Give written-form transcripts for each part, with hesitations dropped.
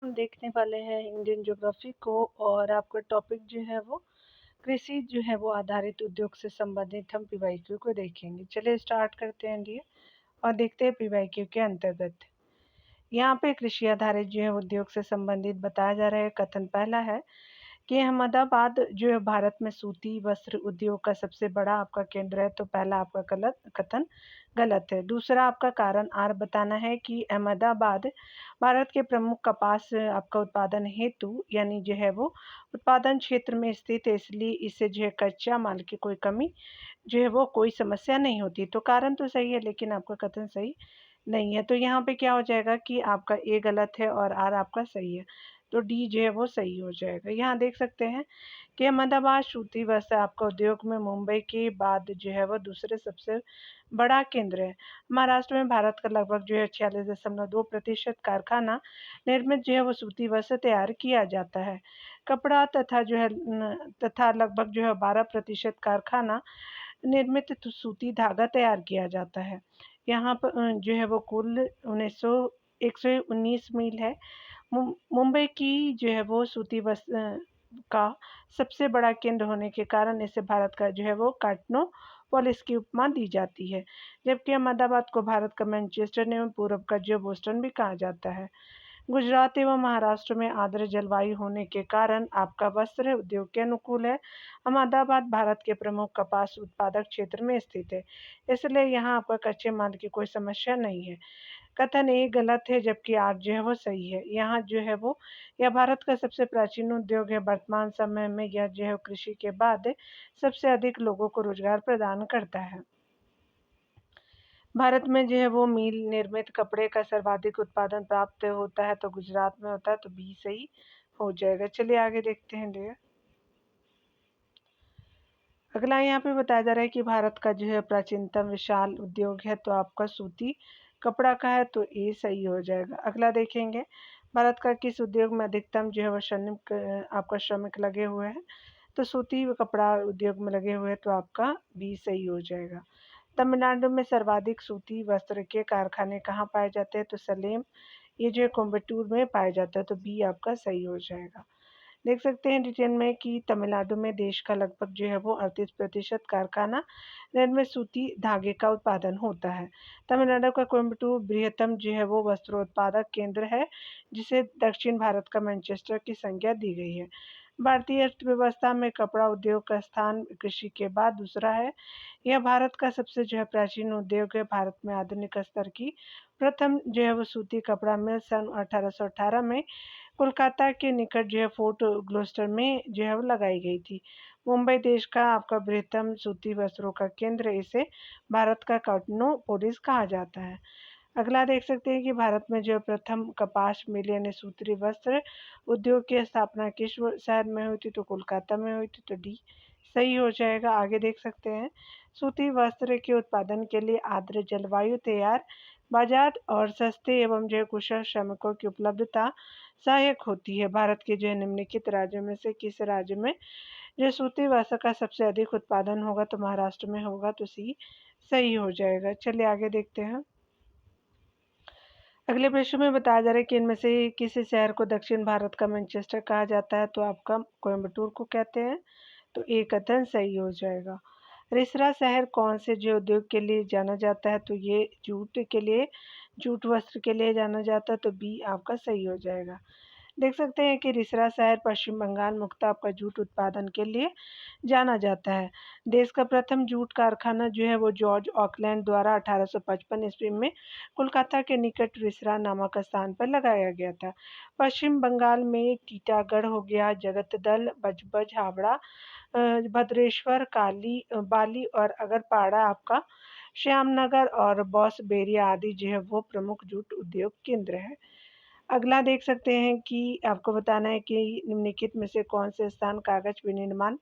हम देखने वाले हैं इंडियन ज्योग्राफी को और आपका टॉपिक जो है वो कृषि जो है वो आधारित उद्योग से संबंधित हम पीवाईक्यू को देखेंगे। चलिए स्टार्ट करते हैं डियर और देखते हैं पीवाईक्यू के अंतर्गत। यहाँ पे कृषि आधारित जो है उद्योग से संबंधित बताया जा रहा है। कथन पहला है कि अहमदाबाद जो है भारत में सूती वस्त्र उद्योग का सबसे बड़ा आपका केंद्र है। तो पहला आपका गलत कथन गलत है। दूसरा आपका कारण आर बताना है कि अहमदाबाद भारत के प्रमुख कपास आपका उत्पादन हेतु यानी जो है वो उत्पादन क्षेत्र में स्थित है, इसलिए इससे जो है कच्चा माल की कोई कमी जो है वो कोई समस्या नहीं होती। तो कारण तो सही है लेकिन आपका कथन सही नहीं है। तो यहाँ पे क्या हो जाएगा कि आपका ए गलत है और आर आपका सही है। तो डी जो है वो सही हो जाएगा। यहाँ देख सकते हैं कि अहमदाबाद सूती वस्त्र आपका उद्योग में मुंबई के बाद जो है वो दूसरे सबसे बड़ा केंद्र है। महाराष्ट्र में भारत का लगभग जो है 46.2% कारखाना निर्मित जो है वो सूती वस्त्र तैयार किया जाता है। कपड़ा तथा जो है तथा लगभग जो है 12% कारखाना निर्मित सूती धागा तैयार किया जाता है। यहाँ पर जो है वो कुल 119 मील है। मुंबई की जो है वो सूती वस्त्र का सबसे बड़ा केंद्र होने के कारण इसे भारत का जो है वो कार्टनोपोलिस की उपमा दी जाती है। जबकि अहमदाबाद को भारत का मैनचेस्टर एवं पूर्व का जो बोस्टन भी कहा जाता है। गुजरात एवं महाराष्ट्र में आर्द्र जलवायु होने के कारण आपका वस्त्र उद्योग के अनुकूल है। अहमदाबाद भारत के प्रमुख कपास उत्पादक क्षेत्र में स्थित है, इसलिए यहाँ आपका कच्चे माल की कोई समस्या नहीं है। कथन ए गलत है जबकि आर जो है वो सही है। यहाँ जो है वो यह भारत का सबसे प्राचीन उद्योग है। वर्तमान समय में यह जो है कृषि के बाद सबसे अधिक लोगों को रोजगार प्रदान करता है। भारत में जो है वो मील निर्मित कपड़े का सर्वाधिक उत्पादन प्राप्त होता है, तो गुजरात में होता है। तो बी सही हो जाएगा। चलिए आगे देखते हैं डियर। अगला यहाँ पे बताया जा रहा है कि भारत का जो है प्राचीनतम विशाल उद्योग है, तो आपका सूती कपड़ा का है। तो ए सही हो जाएगा। अगला देखेंगे भारत का किस उद्योग में अधिकतम जो है वो श्रमिक आपका श्रमिक लगे हुए हैं। तो सूती कपड़ा उद्योग में लगे हुए हैं। तो आपका बी सही हो जाएगा। तमिलनाडु में सर्वाधिक सूती वस्त्र के कारखाने कहाँ पाए जाते हैं। तो सलेम ये जो है कोयम्बटूर में पाया जाता है। तो बी आपका सही हो जाएगा। देख सकते हैं डिटेल में कि तमिलनाडु में देश का लगभग जो है वो 38% कारखाना निर्मित सूती धागे का उत्पादन होता है। तमिलनाडु का कोयम्बटूर बृहत्तम जो है वो वस्त्रोत्पादक केंद्र है, जिसे दक्षिण भारत का मैनचेस्टर की संज्ञा दी गई है। भारतीय अर्थव्यवस्था में कपड़ा उद्योग का स्थान कृषि के बाद दूसरा है। यह भारत का सबसे जो है प्राचीन उद्योग है। भारत में आधुनिक स्तर की प्रथम जो है वो सूती कपड़ा मिल सन 1818 में कोलकाता के निकट जो है फोर्ट ग्लोस्टर में जो है वो लगाई गई थी। मुंबई देश का आपका बृहत्तम सूती वस्त्रों का केंद्र, इसे भारत का कार्टनोपोलिस कहा जाता है। अगला देख सकते हैं कि भारत में जो प्रथम कपास मिल यानी सूती वस्त्र उद्योग की स्थापना किस शहर में हुई थी। तो कोलकाता में हुई थी। तो डी सही हो जाएगा। आगे देख सकते हैं सूती वस्त्र के उत्पादन के लिए आर्द्र जलवायु, तैयार बाजार और सस्ते एवं जो कुशल श्रमिकों की उपलब्धता सहायक होती है। भारत के जो निम्नलिखित राज्यों में से किस राज्य में जो सूती वस्त्र का सबसे अधिक उत्पादन होगा। तो महाराष्ट्र में होगा। तो सी सही हो जाएगा। चलिए आगे देखते हैं। अगले प्रश्न में बताया जा रहा है कि इनमें से किसी शहर को दक्षिण भारत का मैनचेस्टर कहा जाता है। तो आपका कोयम्बटूर को कहते हैं। तो ए कथन सही हो जाएगा। रिसरा शहर कौन से जो उद्योग के लिए जाना जाता है। तो ये जूट के लिए, जूट वस्त्र के लिए जाना जाता है। तो बी आपका सही हो जाएगा। देख सकते हैं कि रिसरा शहर पश्चिम बंगाल मुक्त आपका जूट उत्पादन के लिए जाना जाता है। देश का प्रथम जूट कारखाना जो है वो जॉर्ज ऑकलैंड द्वारा 1855 ईस्वी में कोलकाता के निकट रिसरा नामक स्थान पर लगाया गया था। पश्चिम बंगाल में टीटागढ़ हो गया, जगतदल, बजबज, हावड़ा, भद्रेश्वर, काली बाली और अगरपाड़ा आपका श्यामनगर और बॉसबेरिया आदि जो है वो प्रमुख जूट उद्योग केंद्र है। अगला देख सकते हैं कि आपको बताना है कि निम्नलिखित में से कौन से स्थान कागज विनिर्माण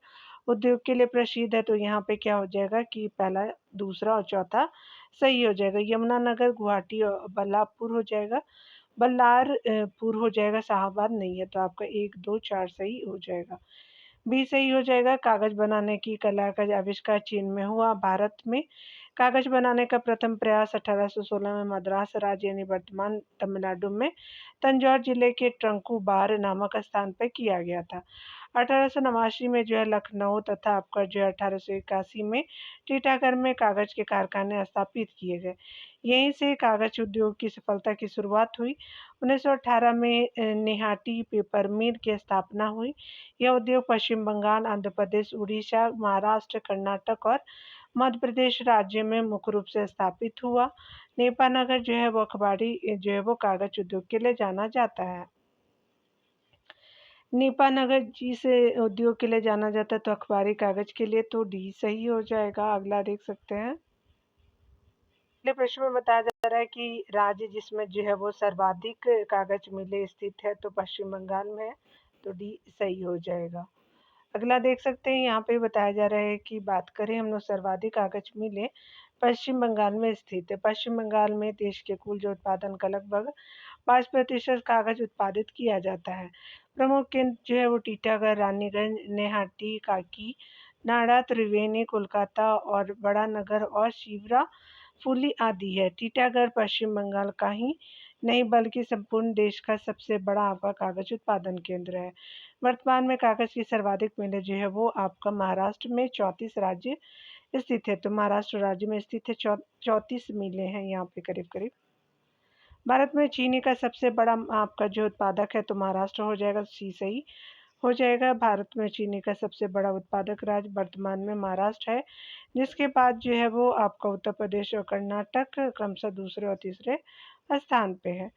उद्योग के लिए प्रसिद्ध है। तो यहाँ पे क्या हो जाएगा कि पहला, दूसरा और चौथा सही हो जाएगा। यमुनानगर, गुवाहाटी और बल्लारपुर हो जाएगा। बल्लारपुर हो जाएगा, शाहबाद नहीं है। तो आपका 1, 2, 4 सही हो जाएगा। बी सही हो जाएगा। कागज बनाने की कला का आविष्कार चीन में हुआ। भारत में कागज बनाने का प्रथम प्रयास 1816 में मद्रास राज्य यानी वर्तमान तमिलनाडु में तंजौर जिले के ट्रंकुबार नामक स्थान पर किया गया था। 1889 में लखनऊ तथा आपका 1881 में टीटागढ़ में कागज के कारखाने स्थापित किए गए। यहीं से कागज उद्योग की सफलता की शुरुआत हुई। 1918 में निहाटी पेपर मिल की स्थापना हुई। यह उद्योग पश्चिम बंगाल, आंध्र प्रदेश, उड़ीसा, महाराष्ट्र, कर्नाटक और मध्य प्रदेश राज्य में मुख्य रूप से स्थापित हुआ। नेपानगर वो अखबारी वो कागज उद्योग के लिए जाना जाता है। नेपानगर जिस उद्योग के लिए जाना जाता है तो अखबारी कागज के लिए तो डी सही हो जाएगा। अगला देख सकते हैं। अगले प्रश्न में बताया जा रहा है कि राज्य जिसमें वो सर्वाधिक कागज मिले स्थित है तो पश्चिम बंगाल में है, तो डी सही हो जाएगा। अगला देख सकते हैं। यहाँ पे बताया जा रहा है कि बात करें हम लोग सर्वाधिक कागज मिले पश्चिम बंगाल में स्थित है। पश्चिम बंगाल में देश के कुल उत्पादन का लगभग 5% कागज उत्पादित किया जाता है। प्रमुख केंद्र वो टीटागढ़, रानीगंज, नेहाटी, काकी नाड़ा, त्रिवेणी, कोलकाता और बड़ा नगर और शिवरा फुली आदि है। टीटागढ़ पश्चिम बंगाल का ही नहीं बल्कि संपूर्ण देश का सबसे बड़ा आपका कागज उत्पादन केंद्र है। वर्तमान में कागज की सर्वाधिक मिलें वो आपका महाराष्ट्र में 34 राज्य स्थित है। तो महाराष्ट्र राज्य में स्थित है 34 मिलें हैं यहाँ पे करीब करीब। भारत में चीनी का सबसे बड़ा आपका उत्पादक है तो महाराष्ट्र हो जाएगा, सी सही हो जाएगा। भारत में चीनी का सबसे बड़ा उत्पादक राज्य वर्तमान में महाराष्ट्र है, जिसके बाद वो आपका उत्तर प्रदेश और कर्नाटक क्रमशः दूसरे और तीसरे स्थान पे है।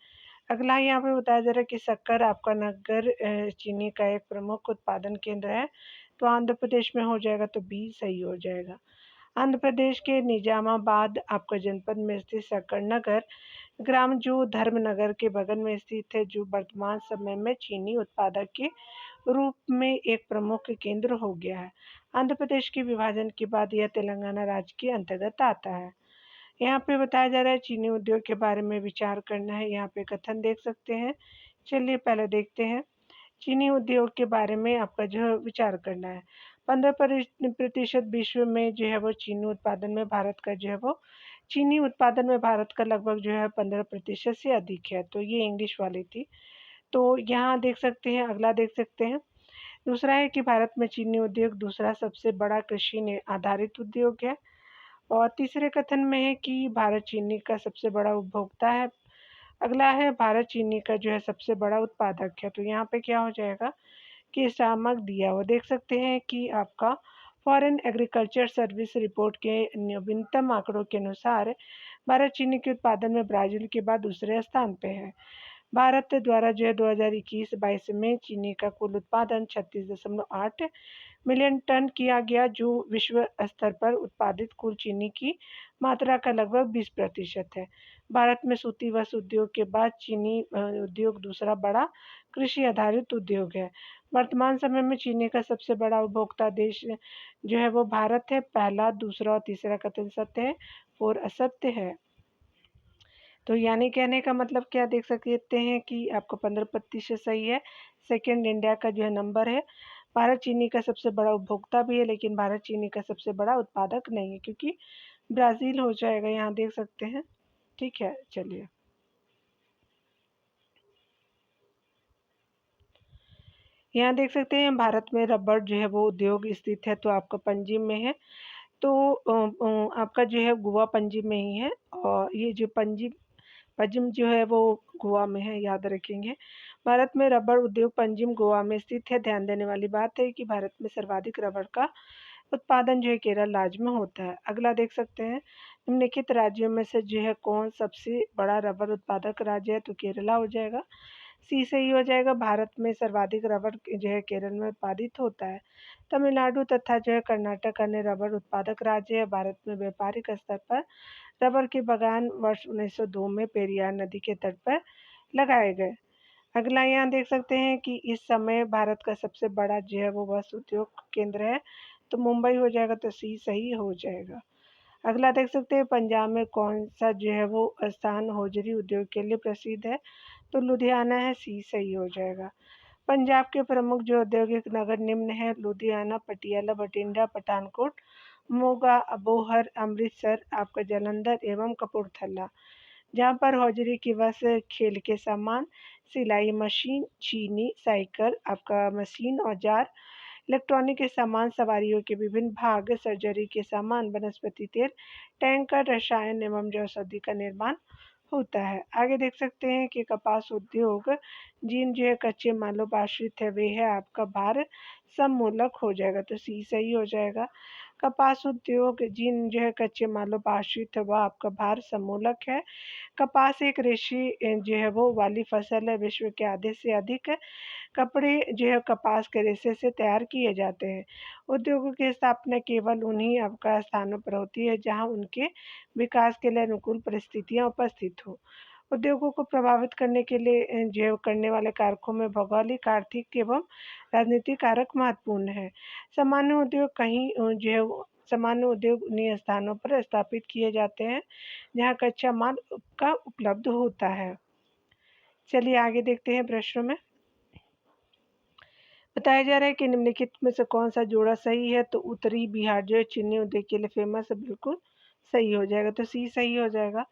अगला यहाँ पे बताया जा रहा है कि शक्कर आपका नगर चीनी का एक प्रमुख उत्पादन केंद्र है, तो आंध्र प्रदेश में हो जाएगा, तो बी सही हो जाएगा। आंध्र प्रदेश के निजामाबाद आपका जनपद में स्थित शक्कर नगर ग्राम धर्मनगर के बगल में स्थित है, जो वर्तमान समय में चीनी उत्पादक के रूप में एक प्रमुख केंद्र हो गया है। आंध्र प्रदेश के विभाजन के बाद यह तेलंगाना राज्य के अंतर्गत आता है। यहाँ पे बताया जा रहा है चीनी उद्योग के बारे में विचार करना है। यहाँ पे कथन देख सकते हैं। चलिए पहले देखते हैं। चीनी उद्योग के बारे में आपका विचार करना है। 15% विश्व में वो चीनी उत्पादन में भारत का वो चीनी उत्पादन में भारत का लगभग 15% से अधिक है। तो ये इंग्लिश वाली थी। तो यहाँ देख सकते हैं। अगला देख सकते हैं। दूसरा है कि भारत में चीनी उद्योग दूसरा सबसे बड़ा कृषि आधारित उद्योग है। और तीसरे कथन में है कि भारत चीनी का सबसे बड़ा उपभोक्ता है। अगला है भारत चीनी का सबसे बड़ा उत्पादक है। तो यहाँ पे क्या हो जाएगा कि शामक दिया वो देख सकते हैं कि आपका फॉरेन एग्रीकल्चर सर्विस रिपोर्ट के नवीनतम आंकड़ों के अनुसार भारत चीनी के उत्पादन में ब्राजील के बाद दूसरे स्थान पे है। भारत द्वारा 2021-22 में चीनी का कुल उत्पादन 36.8 मिलियन टन किया गया, जो विश्व स्तर पर उत्पादित कुल चीनी की मात्रा का लगभग 20% है। भारत में सूती वस्त्र उद्योग के बाद चीनी उद्योग दूसरा बड़ा कृषि आधारित उद्योग है। वर्तमान समय में चीनी का सबसे बड़ा उपभोक्ता देश वो भारत है। पहला, दूसरा और तीसरा कथन सत्य है और असत्य है। तो यानी कहने का मतलब क्या देख सकते हैं कि आपको 15% सही है। सेकंड इंडिया का नंबर है। भारत चीनी का सबसे बड़ा उपभोक्ता भी है, लेकिन भारत चीनी का सबसे बड़ा उत्पादक नहीं है, क्योंकि ब्राज़ील हो जाएगा। यहाँ देख सकते हैं। ठीक है, चलिए यहाँ देख सकते हैं भारत में रबड़ वो उद्योग स्थित है, तो आपका पंजिम में है। तो आपका गोवा पंजिम में ही है। और ये पंजिम पंजिम वो गोवा में है, याद रखेंगे। भारत में रबड़ उद्योग पंजिम गोवा में स्थित है। ध्यान देने वाली बात है कि भारत में सर्वाधिक रबड़ का उत्पादन केरल राज्य में होता है। अगला देख सकते हैं। निम्नलिखित राज्यों में से कौन सबसे बड़ा रबड़ उत्पादक राज्य है, तो केरला हो जाएगा। सी सही हो जाएगा। भारत में सर्वाधिक रबड़ केरल में उत्पादित होता है। तमिलनाडु तथा कर्नाटक अन्य रबड़ उत्पादक राज्य है। भारत में व्यापारिक स्तर पर रबर के बागान वर्ष 1902 में पेरियार नदी के तट पर लगाए गए। अगला यहाँ देख सकते हैं कि इस समय भारत का सबसे बड़ा वो वस्त्र उद्योग केंद्र है, तो मुंबई हो जाएगा, तो सी सही हो जाएगा। अगला देख सकते हैं पंजाब में कौन सा वो स्थान होजरी उद्योग के लिए प्रसिद्ध है, तो लुधियाना है, सी सही हो जाएगा। पंजाब के प्रमुख औद्योगिक नगर निम्न है: लुधियाना, पटियाला, बठिंडा, पठानकोट मोगा, अबोहर, अमृतसर, आपका जालंधर एवं कपूरथला, जहाँ पर हौजरी की बस, खेल के सामान, सिलाई मशीन, चीनी, साइकिल, आपका मशीन, औजार, इलेक्ट्रॉनिक के सामान, सवारियों के विभिन्न भाग, सर्जरी के सामान, वनस्पति तेल, टैंकर, रसायन एवं जैव औषधि का निर्माण होता है। आगे देख सकते हैं कि कपास उद्योग जिन जो है कच्चे मालों पर आश्रित है, वे है आपका भार सममूलक हो जाएगा, तो सी सही हो जाएगा। कपास उद्योग जिन जो है कच्चे मालों पर आश्रित है, वह आपका भार सममूलक है। कपास एक रेशे जो है वो वाली फसल है। विश्व के आधे से अधिक कपड़े जो है कपास के रेशे से तैयार किए जाते हैं। उद्योगों की स्थापना केवल उन्हीं अवकाश स्थानों पर होती है जहां उनके विकास के लिए अनुकूल परिस्थितियां उपस्थित हो। उद्योगों को प्रभावित करने के लिए जो करने वाले कारकों में भौगोलिक, आर्थिक एवं राजनीतिक कारक महत्वपूर्ण है। सामान्य उद्योग कहीं जो है सामान्य उद्योग उन्हीं स्थानों पर स्थापित किए जाते हैं जहां कच्चा माल का उपलब्ध होता है। चलिए आगे देखते हैं प्रश्नों में। बताया जा रहा है कि निम्नलिखित में से कौन सा जोड़ा सही है, तो उत्तरी बिहार जो है चीनी उद्योग के लिए फेमस है, बिल्कुल सही हो जाएगा, तो सी सही हो जाएगा।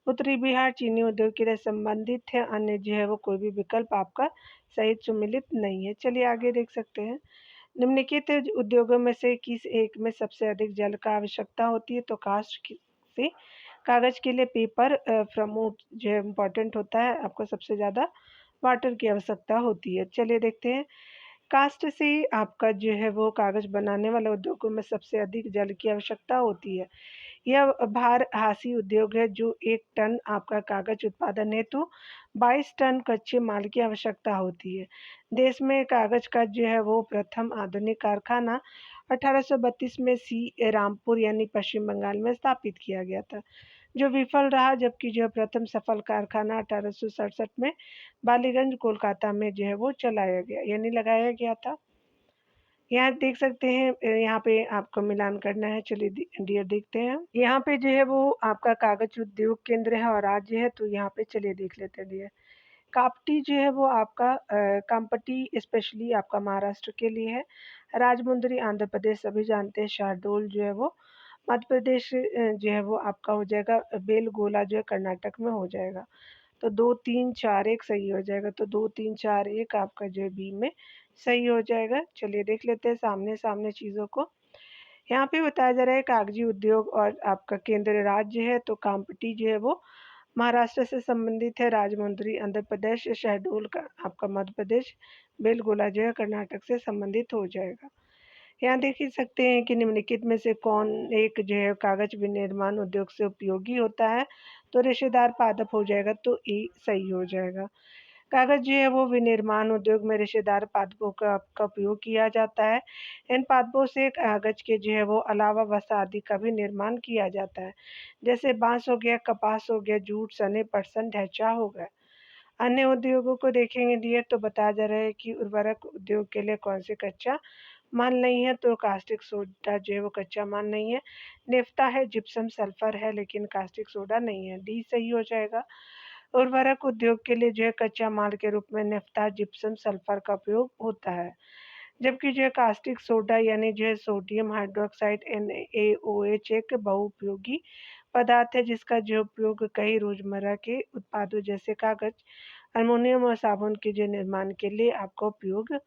उत्तरी बिहार चीनी उद्योग के लिए संबंधित है, अन्य जो है वो कोई भी विकल्प आपका सही सुमिलित नहीं है। चलिए आगे देख सकते हैं। निम्नलिखित उद्योगों में से किस एक में सबसे अधिक जल का आवश्यकता होती है, तो से कागज के लिए पेपर फ्रमूट जो है इम्पोर्टेंट होता है, आपको सबसे ज़्यादा वाटर की आवश्यकता होती है। चलिए देखते हैं। कास्ट से आपका जो है वो कागज बनाने वाले उद्योगों में सबसे अधिक जल की आवश्यकता होती है। यह भारहासी उद्योग है जो 1 टन आपका कागज उत्पादन हेतु 22 टन कच्चे माल की आवश्यकता होती है। देश में कागज का जो है वो प्रथम आधुनिक कारखाना 1832 में सी रामपुर यानी पश्चिम बंगाल में स्थापित किया गया था, जो विफल रहा, जबकि जो प्रथम सफल कारखाना 1867 में बालीगंज कोलकाता में जो है वो चलाया गया यानी लगाया गया था। यहाँ देख सकते हैं, यहाँ पे आपको मिलान करना है। चलिए डियर देखते हैं। यहाँ पे जो है वो आपका कागज उद्योग केंद्र है और राज्य है, तो यहाँ पे चलिए देख लेते हैं डियर। कापटी जो है वो आपका काम्पटी स्पेशली आपका महाराष्ट्र के लिए है। राजमुंदरी आंध्र प्रदेश सभी जानते हैं। शहडोल जो है वो मध्य प्रदेश जो है वो आपका हो जाएगा। बेलगोला जो है कर्नाटक में हो जाएगा। तो 2 3 4 1 सही हो जाएगा, तो 2 3 4 1 आपका जो है बी में सही हो जाएगा। चलिए देख लेते हैं सामने-सामने चीज़ों को। यहाँ पे बताया जा रहा है कागज़ी उद्योग और आपका केंद्र राज्य है, तो काम्पटी जो है वो महाराष्ट्र से संबंधित है, राजमुंदरी आंध्र प्रदेश, शहडोल का आपका मध्य प्रदेश, बेलगोला जो है कर्नाटक से संबंधित हो जाएगा। यहाँ देख ही सकते हैं कि निम्नलिखित में से कौन एक जो है कागज विनिर्माण उद्योग से उपयोगी होता है, तो रेशेदार पादप हो जाएगा, तो ए सही हो जाएगा। कागज जो है वो विनिर्माण उद्योग में रेशेदार पादपों का उपयोग किया जाता है। इन पादपों से कागज के जो है वो अलावा वसा आदि का भी निर्माण किया जाता है, जैसे बांस हो गया, कपास हो गया, जूट, सने, पटसन, ढैचा हो गया। अन्य उद्योगों को देखेंगे डियर, तो बताया जा रहा है कि उर्वरक उद्योग के लिए कौन से कच्चा माल नहीं है, तो कास्टिक सोडा जो है वो कच्चा माल नहीं है। नेफ्ता है, जिप्सम सल्फर है, लेकिन कास्टिक सोडा नहीं है, डी सही हो जाएगा। उर्वरक उद्योग के लिए जो है कच्चा माल के रूप में नेफ्ता, जिप्सम सल्फर का उपयोग होता है, जबकि जो है कास्टिक सोडा यानी जो है सोडियम हाइड्रोक्साइड NaOH एक बहुउपयोगी पदार्थ है, जिसका जो उपयोग कई रोजमर्रा के उत्पादों जैसे कागज, अल्मुनियम और साबुन के जो निर्माण के लिए आपका उपयोग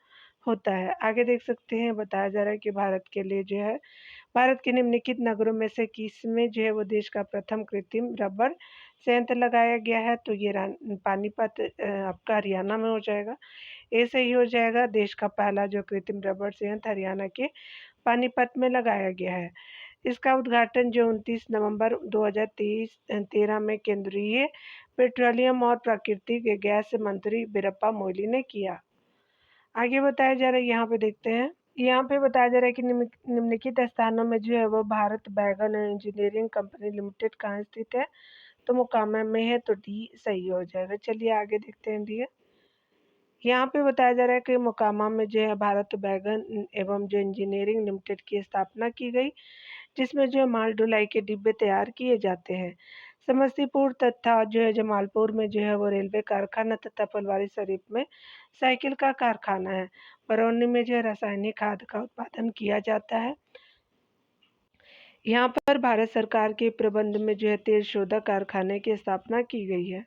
होता है। आगे देख सकते हैं, बताया जा रहा है कि भारत के लिए जो है भारत के निम्नलिखित नगरों में से किसमें जो है वो देश का प्रथम कृत्रिम रबर संयंत्र लगाया गया है, तो ये पानीपत आपका हरियाणा में हो जाएगा। ये सही हो जाएगा। देश का पहला जो कृत्रिम रबर संयंत्र हरियाणा के पानीपत में लगाया गया है। इसका उद्घाटन जो 29 नवंबर 2013 में केंद्रीय पेट्रोलियम और प्राकृतिक गैस मंत्री बीरप्पा मोइली ने किया। आगे बताया जा रहा है, यहाँ पे देखते हैं। यहाँ पे बताया जा रहा है कि निम्नलिखित स्थानों में जो है वो भारत बैगन इंजीनियरिंग कंपनी लिमिटेड कहाँ स्थित है, तो मोकामा में है, तो डी सही हो जाएगा। चलिए आगे देखते हैं डी। यहाँ पे बताया जा रहा है कि मोकामा में जो है भारत बैगन एवं जो इंजीनियरिंग लिमिटेड की स्थापना की गई, जिसमें जो है माल ढुलाई के डिब्बे तैयार किए जाते हैं। समस्तीपुर तथा जो है जमालपुर में जो है वो रेलवे कारखाना तथा फुलवारी शरीफ में साइकिल का कारखाना है। बरौनी में जो है रासायनिक खाद का उत्पादन किया जाता है। यहाँ पर भारत सरकार के प्रबंध में जो है तेल शोधक कारखाने की स्थापना की गई है।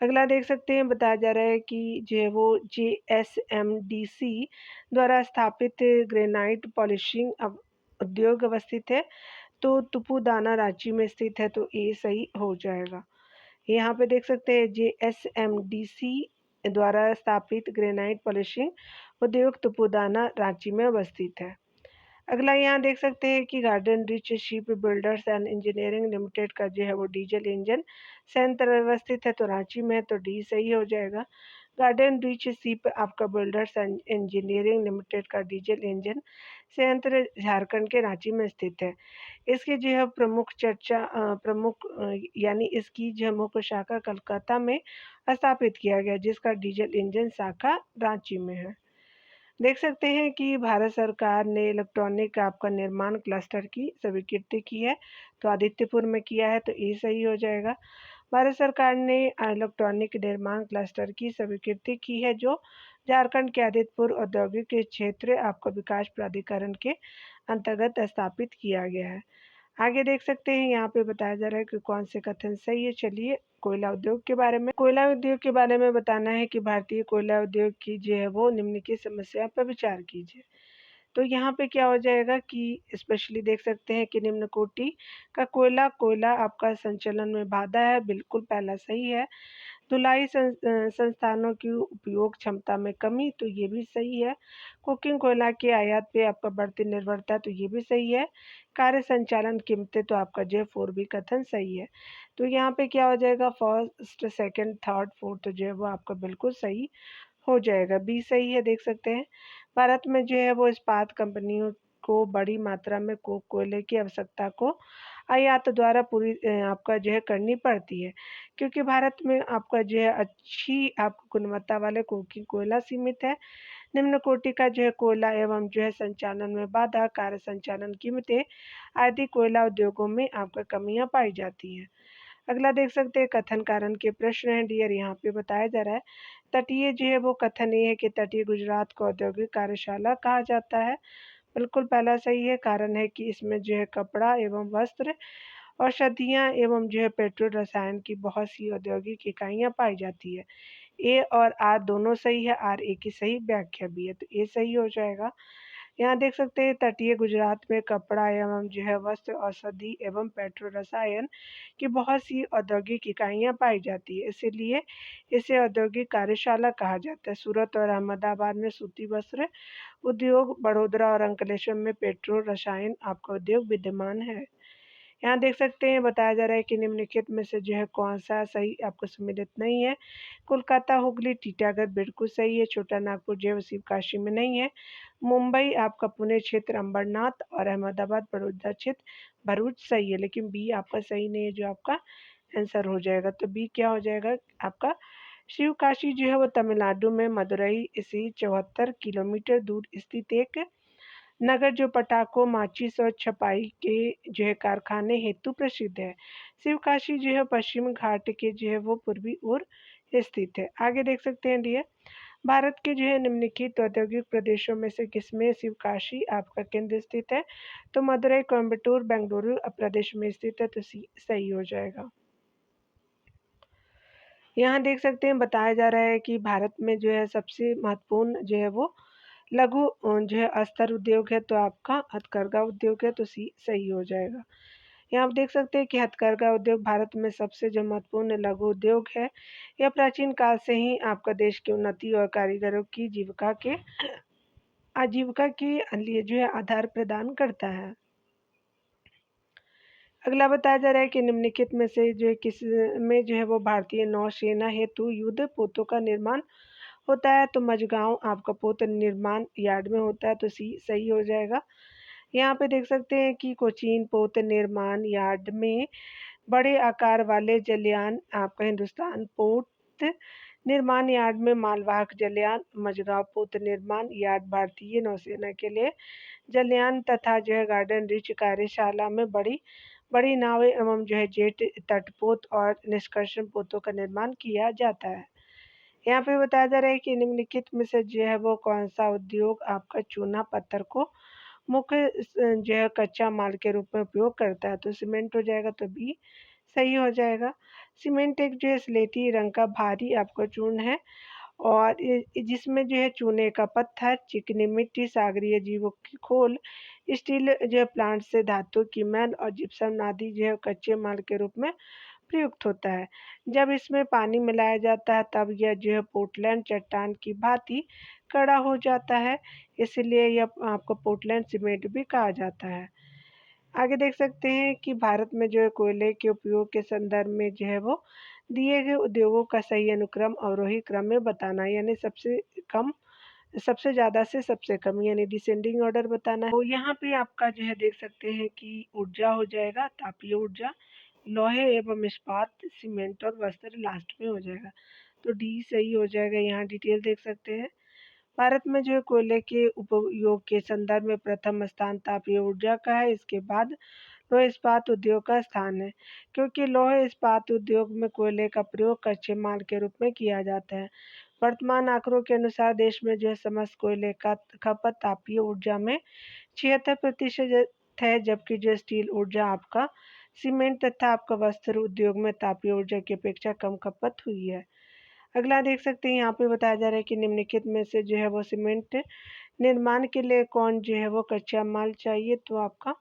अगला देख सकते हैं, बताया जा रहा है कि जो है वो JSMDC द्वारा स्थापित ग्रेनाइट पॉलिशिंग उद्योग अवस्थित है, तो तुपुदाना रांची में स्थित है, तो ये सही हो जाएगा। यहाँ पे देख सकते हैं JSMDC द्वारा स्थापित ग्रेनाइट पॉलिशिंग उद्योग तुपुदाना रांची में अवस्थित है। अगला यहाँ देख सकते हैं कि garden rich ship builders and engineering limited का जो है वो डीजल इंजन संयंत्र व्यवस्थित है, तो रांची में है, तो डी सही हो जाएगा। गार्डन रिच शिप आपका बिल्डर्स एंड इंजीनियरिंग लिमिटेड का डीजल इंजन संयंत्र झारखंड के रांची में स्थित है। इसकी जो है प्रमुख यानी इसकी जो मुख्य शाखा कलकत्ता में स्थापित किया गया, जिसका डीजल इंजन शाखा रांची में है। देख सकते हैं कि भारत सरकार ने इलेक्ट्रॉनिक आपका निर्माण क्लस्टर की स्वीकृति की है, तो आदित्यपुर में किया है, तो ये सही हो जाएगा। भारत सरकार ने इलेक्ट्रॉनिक निर्माण क्लस्टर की स्वीकृति की है, जो झारखंड के आदित्यपुर औद्योगिक क्षेत्र आपका विकास प्राधिकरण के अंतर्गत स्थापित किया गया है। आगे देख सकते हैं, यहाँ पे बताया जा रहा है कि कौन से कथन सही है। चलिए कोयला उद्योग के बारे में, कोयला उद्योग के बारे में बताना है कि भारतीय कोयला उद्योग की जो है वो निम्नलिखित समस्या पर विचार कीजिए। तो यहाँ पे क्या हो जाएगा कि स्पेशली देख सकते हैं कि निम्न कोटि का कोयला आपका संचालन में बाधा है, बिल्कुल पहला सही है। धुलाई संस्थानों की उपयोग क्षमता में कमी, तो ये भी सही है। कुकिंग कोयला के आयात पे आपका बढ़ती निर्भरता, तो ये भी सही है। कार्य संचालन कीमतें, तो आपका जो 4 भी कथन सही है। तो यहाँ पे क्या हो जाएगा, फर्स्ट सेकंड थर्ड फोर्थ जो है वो आपका बिल्कुल सही हो जाएगा, बी सही है। देख सकते हैं भारत में जो है वो इस्पात कंपनियों को बड़ी मात्रा में कोयले की आवश्यकता को आयात द्वारा पूरी आपका जो है करनी पड़ती है, क्योंकि भारत में आपका जो है अच्छी आपको गुणवत्ता वाले कोकी कोयला सीमित है। निम्न कोटि का जो है कोयला एवं जो है संचालन में बाधा, कार्य संचालन कीमतें आदि कोयला उद्योगों में आपका कमियां पाई जाती हैं। अगला देख सकते हैं कथन कारण के प्रश्न है डियर, यहाँ पे बताया जा रहा है तटीय जो है वो कथन ये है कि तटीय गुजरात को औद्योगिक कार्यशाला कहा जाता है, बिल्कुल पहला सही है। कारण है कि इसमें जो है कपड़ा एवं वस्त्र, औषधियाँ एवं जो है पेट्रोल रसायन की बहुत सी औद्योगिक इकाइयाँ पाई जाती है। ए और आर दोनों सही है, आर ए की सही व्याख्या भी है, तो ए सही हो जाएगा। यहाँ देख सकते हैं तटीय गुजरात में कपड़ा एवं जो है वस्त्र, औषधि एवं पेट्रो रसायन की बहुत सी औद्योगिक इकाइयाँ पाई जाती है, इसीलिए इसे औद्योगिक कार्यशाला कहा जाता है। सूरत और अहमदाबाद में सूती वस्त्र उद्योग, बड़ोदरा और अंकलेश्वर में पेट्रो रसायन आपका उद्योग विद्यमान है। यहाँ देख सकते हैं बताया जा रहा है कि निम्नलिखित में से जो है कौन सा सही आपको सम्मिलित नहीं है। कोलकाता, हुगली, टीटागढ़ बिल्कुल सही है। छोटा नागपुर जो है शिवकाशी में नहीं है। मुंबई आपका पुणे क्षेत्र अंबरनाथ और अहमदाबाद बड़ौदा क्षेत्र भरूच सही है, लेकिन बी आपका सही नहीं है, जो आपका आंसर हो जाएगा। तो बी क्या हो जाएगा आपका, शिवकाशी जो है वो तमिलनाडु में मदुरई से 74 किलोमीटर दूर स्थित एक नगर, जो पटाखों, माचिस और छपाई के जो है कारखाने हेतु प्रसिद्ध है। शिवकाशी जो है पश्चिम घाट के जो है वो पूर्वी ओर स्थित है। आगे देख सकते हैं डियर, भारत के जो है निम्नलिखित औद्योगिक प्रदेशों में से किसमें शिवकाशी आपका केंद्र स्थित है। तो मदुरई, कोयम्बटूर, बेंगलुरु प्रदेश में स्थित है, तो सही हो जाएगा। यहाँ देख सकते हैं बताया जा रहा है कि भारत में जो है सबसे महत्वपूर्ण जो है वो लघु जो है अस्तर उद्योग है, तो आपका हथकरघा उद्योग है, तो सी सही हो जाएगा। यहाँ आप देख सकते हैं कि हथकरघा उद्योग भारत में सबसे जो महत्वपूर्ण लघु उद्योग है, यह प्राचीन काल से ही आपका देश की उन्नति और कारीगरों की आजीविका के लिए जो है आधार प्रदान करता है। अगला बताया जा रहा है कि निम्नलिखित में से जो है किस में जो है वो भारतीय नौसेना हेतु युद्ध पोतों का निर्माण होता है। तो मझगांव आपका पोत निर्माण यार्ड में होता है, तो सी सही हो जाएगा। यहाँ पे देख सकते हैं कि कोचीन पोत निर्माण यार्ड में बड़े आकार वाले जलयान आपका हिंदुस्तान पोत निर्माण यार्ड में मालवाहक जलयान, मझगांव पोत निर्माण यार्ड भारतीय नौसेना के लिए जलयान तथा जो है गार्डन रिच कार्यशाला में बड़ी बड़ी नावें एवं जो है जेट तटपोत और निष्कर्षण पोतों का निर्माण किया जाता है। यहाँ पे बताया जा रहा है कि निम्नलिखित में से जो है वो कौन सा उद्योग आपका चूना पत्थर को मुख्य जो है कच्चा माल के रूप में उपयोग करता है, तो सीमेंट हो जाएगा, तो बी सही हो जाएगा। सीमेंट एक जो है स्लेटी रंग का भारी आपका चूर्ण है और जिसमें जो है चूने का पत्थर, चिकनी मिट्टी, सागरीय जीवों की खोल, स्टील जो है प्लांट से धातु की मैल और जिप्सम आदि जो है कच्चे माल के रूप में प्रयुक्त होता है। जब इसमें पानी मिलाया जाता है तब यह जो है पोर्टलैंड चट्टान की भांति कड़ा हो जाता है, इसलिए यह आपको पोर्टलैंड सीमेंट भी कहा जाता है। आगे देख सकते हैं कि भारत में जो है कोयले के उपयोग के संदर्भ में जो है वो दिए गए उद्योगों का सही अनुक्रम अवरोही क्रम में बताना, यानी सबसे कम, सबसे ज़्यादा से सबसे कम, यानी डिसेंडिंग ऑर्डर बताना है। तो यहाँ पे आपका जो है देख सकते हैं कि ऊर्जा हो जाएगा तापीय ऊर्जा, लोहे एवं इस्पात, सीमेंट और वस्त्र लास्ट में हो जाएगा, तो डी सही हो जाएगा। यहाँ डिटेल देख सकते हैं। भारत में जो है कोयले के उपयोग के संदर्भ में प्रथम स्थान तापीय ऊर्जा का है, इसके बाद लोहे इस्पात उद्योग का स्थान है, क्योंकि लोहे इस्पात उद्योग में कोयले का प्रयोग कच्चे माल के रूप में किया जाता है। वर्तमान आंकड़ों के अनुसार देश में जो है समस्त कोयले का खपत तापीय ऊर्जा में 76% है, जबकि जो स्टील ऊर्जा आपका सीमेंट तथा आपका वस्त्र उद्योग में तापीय ऊर्जा की अपेक्षा कम खपत हुई है। अगला देख सकते हैं, यहाँ पे बताया जा रहा है कि निम्नलिखित में से जो है वो सीमेंट निर्माण के लिए कौन जो है वो कच्चा माल चाहिए, तो आपका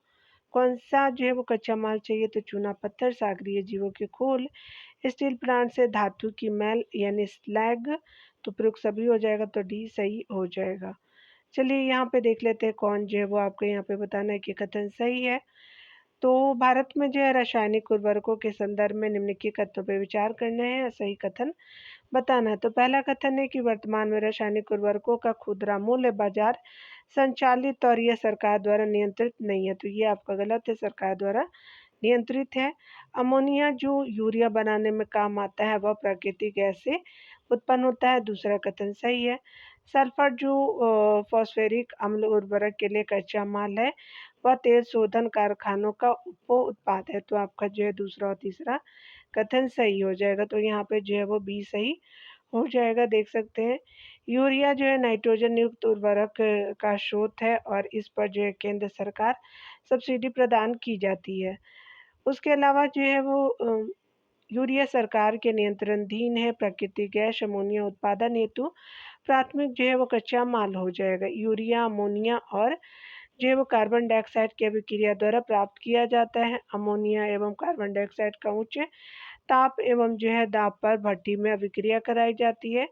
कौन सा जो है वो कच्चा माल चाहिए, तो चूना पत्थर, सागरीय जीवों की खोल, स्टील प्लांट से धातु की मैल यानी स्लैग, तो प्रयुक्त सभी हो जाएगा, तो डी सही हो जाएगा। चलिए यहाँ पे देख लेते हैं कौन जो है वो आपको यहाँ पे बताना है कि कथन सही है। तो भारत में जो है रासायनिक उर्वरकों के संदर्भ में निम्नलिखित कथनों पर विचार करना है, सही कथन बताना है। तो पहला कथन है कि वर्तमान में रासायनिक उर्वरकों का खुदरा मूल्य बाजार संचालित और यह सरकार द्वारा नियंत्रित नहीं है, तो ये आपका गलत है, सरकार द्वारा नियंत्रित है। अमोनिया जो यूरिया बनाने में काम आता है वह प्राकृतिक गैस से उत्पन्न होता है, दूसरा कथन सही है। सल्फर जो फॉस्फेरिक अम्ल उर्वरक के लिए कच्चा माल है वह तेल शोधन कारखानों का उप उत्पाद है, तो आपका जो है दूसरा और तीसरा कथन सही हो जाएगा, तो यहाँ पे जो है वो बी सही हो जाएगा। देख सकते हैं यूरिया जो है नाइट्रोजन युक्त उर्वरक का स्रोत है और इस पर जो है केंद्र सरकार सब्सिडी प्रदान की जाती है। उसके अलावा जो है वो यूरिया सरकार के नियंत्रणाधीन है। प्राकृतिक गैस अमोनिया उत्पादन हेतु प्राथमिक जो है वो कच्चा माल हो जाएगा। यूरिया अमोनिया और जो है वो कार्बन डाइऑक्साइड की अभिक्रिया द्वारा प्राप्त किया जाता है। अमोनिया एवं कार्बन डाइऑक्साइड का उच्च ताप एवं जो है दाब पर भट्टी में अभिक्रिया कराई जाती है,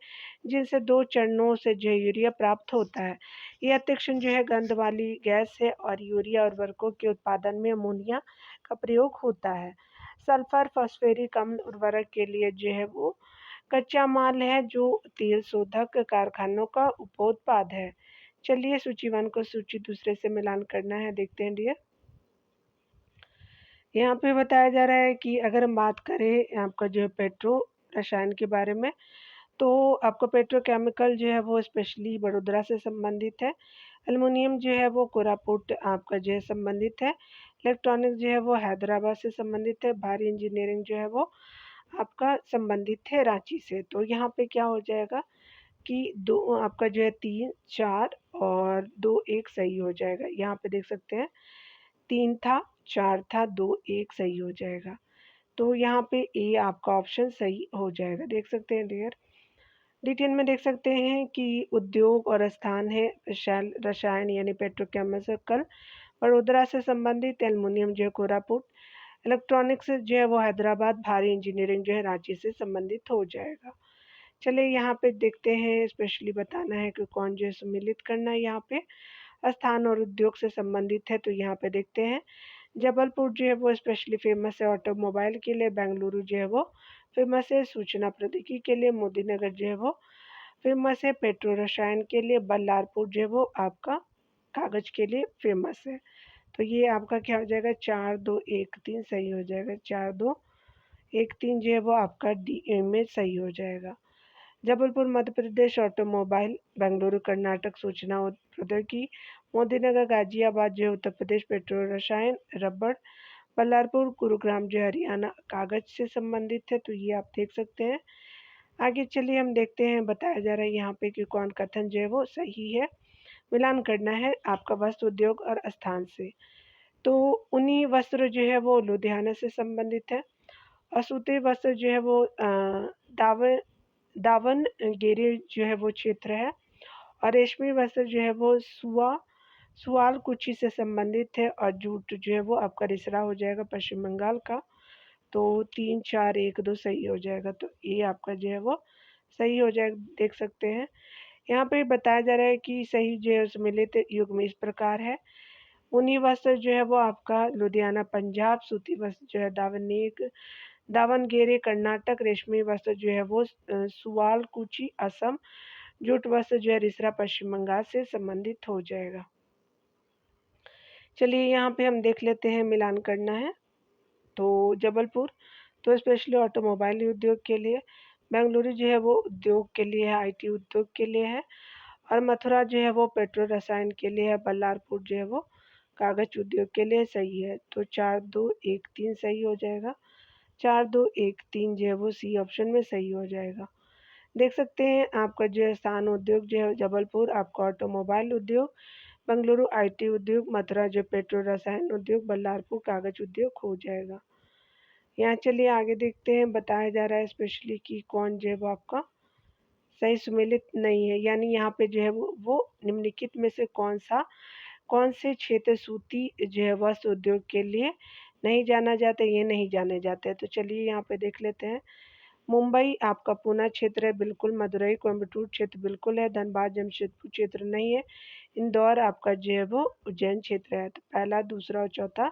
जिनसे दो चरणों से जो है यूरिया प्राप्त होता है। यह अत्यधिक जो है गंध वाली गैस है और यूरिया उर्वरकों के उत्पादन में अमोनिया का प्रयोग होता है। सल्फर फॉस्फेरिक अम्ल उर्वरक के लिए जो है वो कच्चा माल है जो तेल शोधक कारखानों का उपोत्पाद है। चलिए सूची 1 को सूची दूसरे से मिलान करना है, देखते हैं डियर। यहाँ पे बताया जा रहा है कि अगर हम बात करें आपका जो है पेट्रो रसायन के बारे में, तो आपका पेट्रोकेमिकल जो है वो स्पेशली बड़ोदरा से संबंधित है। एल्युमिनियम जो है वो कोरापुट आपका जो है संबंधित है। इलेक्ट्रॉनिक्स जो है वो हैदराबाद से संबंधित है। भारी इंजीनियरिंग जो है वो आपका संबंधित है रांची से। तो यहाँ पे क्या हो जाएगा कि दो आपका जो है 3, 4 और 2, 1 सही हो जाएगा। यहाँ पे देख सकते हैं 3 था, 4 था, 2, 1 सही हो जाएगा। तो यहाँ पे ए आपका ऑप्शन सही हो जाएगा। देख सकते हैं डियर। डिटेल में देख सकते हैं कि उद्योग और स्थान है रसायन यानी पेट्रोकेमिकल वडोदरा से संबंधित, एल्युमिनियम जो है कोरापुट, इलेक्ट्रॉनिक्स जो है वो हैदराबाद, भारी इंजीनियरिंग जो है रांची से संबंधित हो जाएगा। चलिए यहाँ पे देखते हैं, स्पेशली बताना है कि कौन जो है सम्मिलित करना है। यहाँ पे स्थान और उद्योग से संबंधित है, तो यहाँ पे देखते हैं जबलपुर जो है वो स्पेशली फेमस है ऑटोमोबाइल के लिए, बेंगलुरु जो है वो फेमस है सूचना प्रौद्योगिकी के लिए, मोदीनगर जो है वो फेमस है पेट्रो रसायन के लिए, बल्लारपुर जो है वो आपका कागज के लिए फेमस है। तो ये आपका क्या हो जाएगा 4, 2, 1, 3 सही हो जाएगा। 4, 2, 1, 3 जो है वो आपका डी में सही हो जाएगा। जबलपुर मध्य प्रदेश ऑटोमोबाइल, बेंगलुरु कर्नाटक सूचना प्रौद्योगिकी, मोदीनगर गाजियाबाद जो है उत्तर प्रदेश पेट्रो रसायन रबड़, बल्लारपुर गुरुग्राम जो है हरियाणा कागज से संबंधित है, तो ये आप देख सकते हैं। आगे चलिए हम देखते हैं, बताया जा रहा है यहाँ पे कि कौन कथन जो है वो सही है। मिलान करना है आपका वस्त्र उद्योग और स्थान से। तो ऊनी वस्त्र जो है वो लुधियाना से संबंधित है और सूती वस्त्र जो है वो दावनगेरे जो है वो क्षेत्र है और रेशमी वस्त्र जो है वो सुआलकुची से संबंधित है और जूट जो है वो आपका रिसरा हो जाएगा पश्चिम बंगाल का। तो 3, 4, 1, 2 सही हो जाएगा। तो ये आपका जो है वो सही हो जाएगा, देख सकते हैं। यहाँ पे बताया जा रहा है कि सही जो है सम्मिलित युग्म इस प्रकार है। ऊनी वस्त्र जो है वो आपका लुधियाना पंजाब, सूती वस्त्र जो है दावनगेरे कर्नाटक, रेशमी वस्त्र जो है वो सुआलकुची असम, जूट वस्त्र जो है रिसरा पश्चिम बंगाल से संबंधित हो जाएगा। चलिए यहाँ पे हम देख लेते हैं, मिलान करना है। तो जबलपुर तो स्पेशली ऑटोमोबाइल उद्योग के लिए, बेंगलुरु जो है वो उद्योग के लिए है, आईटी उद्योग के लिए है और मथुरा जो है वो पेट्रो रसायन के लिए है, बल्लारपुर जो है वो कागज उद्योग के लिए सही है। तो 4, 2, 1, 3 सही हो जाएगा। 4, 2, 1, 3 जो है वो सी ऑप्शन में सही हो जाएगा। देख सकते हैं आपका जो है स्थान उद्योग जो है जबलपुर, आपका ऑटोमोबाइल उद्योग, बेंगलुरु आईटी उद्योग, मथुरा जो पेट्रो रसायन उद्योग, बल्लारपुर कागज उद्योग हो जाएगा। यहाँ चलिए आगे देखते हैं, बताया जा रहा है स्पेशली कि कौन जो है वो आपका सही सुमेलित नहीं है, यानी यहाँ पे जो है वो निम्नलिखित में से कौन से क्षेत्र सूती जो है वस्त्र उद्योग के लिए नहीं जाना जाता, ये नहीं जाने जाते। तो चलिए यहाँ पे देख लेते हैं। मुंबई आपका पूना क्षेत्र है बिल्कुल, मदुरई कोयम्बटूर क्षेत्र बिल्कुल है, धनबाद जमशेदपुर क्षेत्र नहीं है, इंदौर आपका जो है वो उज्जैन क्षेत्र है। तो पहला, दूसरा और चौथा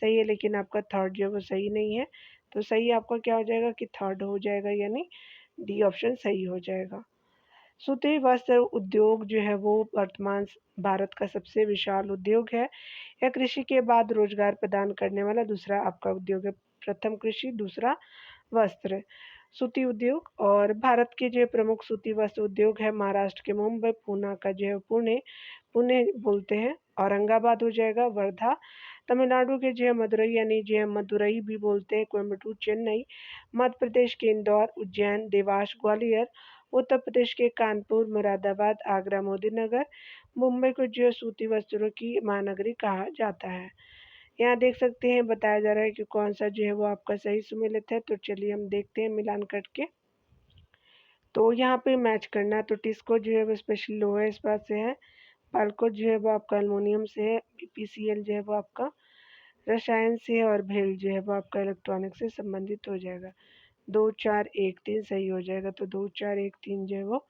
सही है, लेकिन आपका थर्ड जो है वो सही नहीं है। तो सही आपका क्या हो जाएगा कि थर्ड हो जाएगा, यानी डी ऑप्शन सही हो जाएगा। सूती वस्त्र उद्योग जो है वो वर्तमान भारत का सबसे विशाल उद्योग है। यह कृषि के बाद रोजगार प्रदान करने वाला दूसरा आपका उद्योग है। प्रथम कृषि, दूसरा वस्त्र, सूती उद्योग। और भारत के जो प्रमुख सूती वस्त्र उद्योग है महाराष्ट्र के मुंबई, पूना का जो है पुणे पुणे बोलते हैं, औरंगाबाद हो जाएगा, वर्धा, तमिलनाडु के जो है मदुरई यानी जो है मदुरई भी बोलते हैं, कोयम्बटूर चेन्नई, मध्य प्रदेश के इंदौर, उज्जैन, देवास, ग्वालियर, उत्तर प्रदेश के कानपुर, मुरादाबाद, आगरा, मोदीनगर, मुंबई को जो है सूती वस्त्रों की महानगरी कहा जाता है। यहाँ देख सकते हैं, बताया जा रहा है कि कौन सा जो है वो आपका सही सुमेलित है। तो चलिए हम देखते हैं मिलान करके। तो यहाँ पे मैच करना है, तो टिस्को जो है वो स्पेशली लोहा इस्पात से है, पाल्को जो है वो आपका एल्युमिनियम से है, बीपीसीएल जो है वो आपका रसायन से है और भेल जो है वो आपका इलेक्ट्रॉनिक से संबंधित हो जाएगा। 2, 4, 1, 3 सही हो जाएगा। तो 2, 4, 1, 3 जो है वो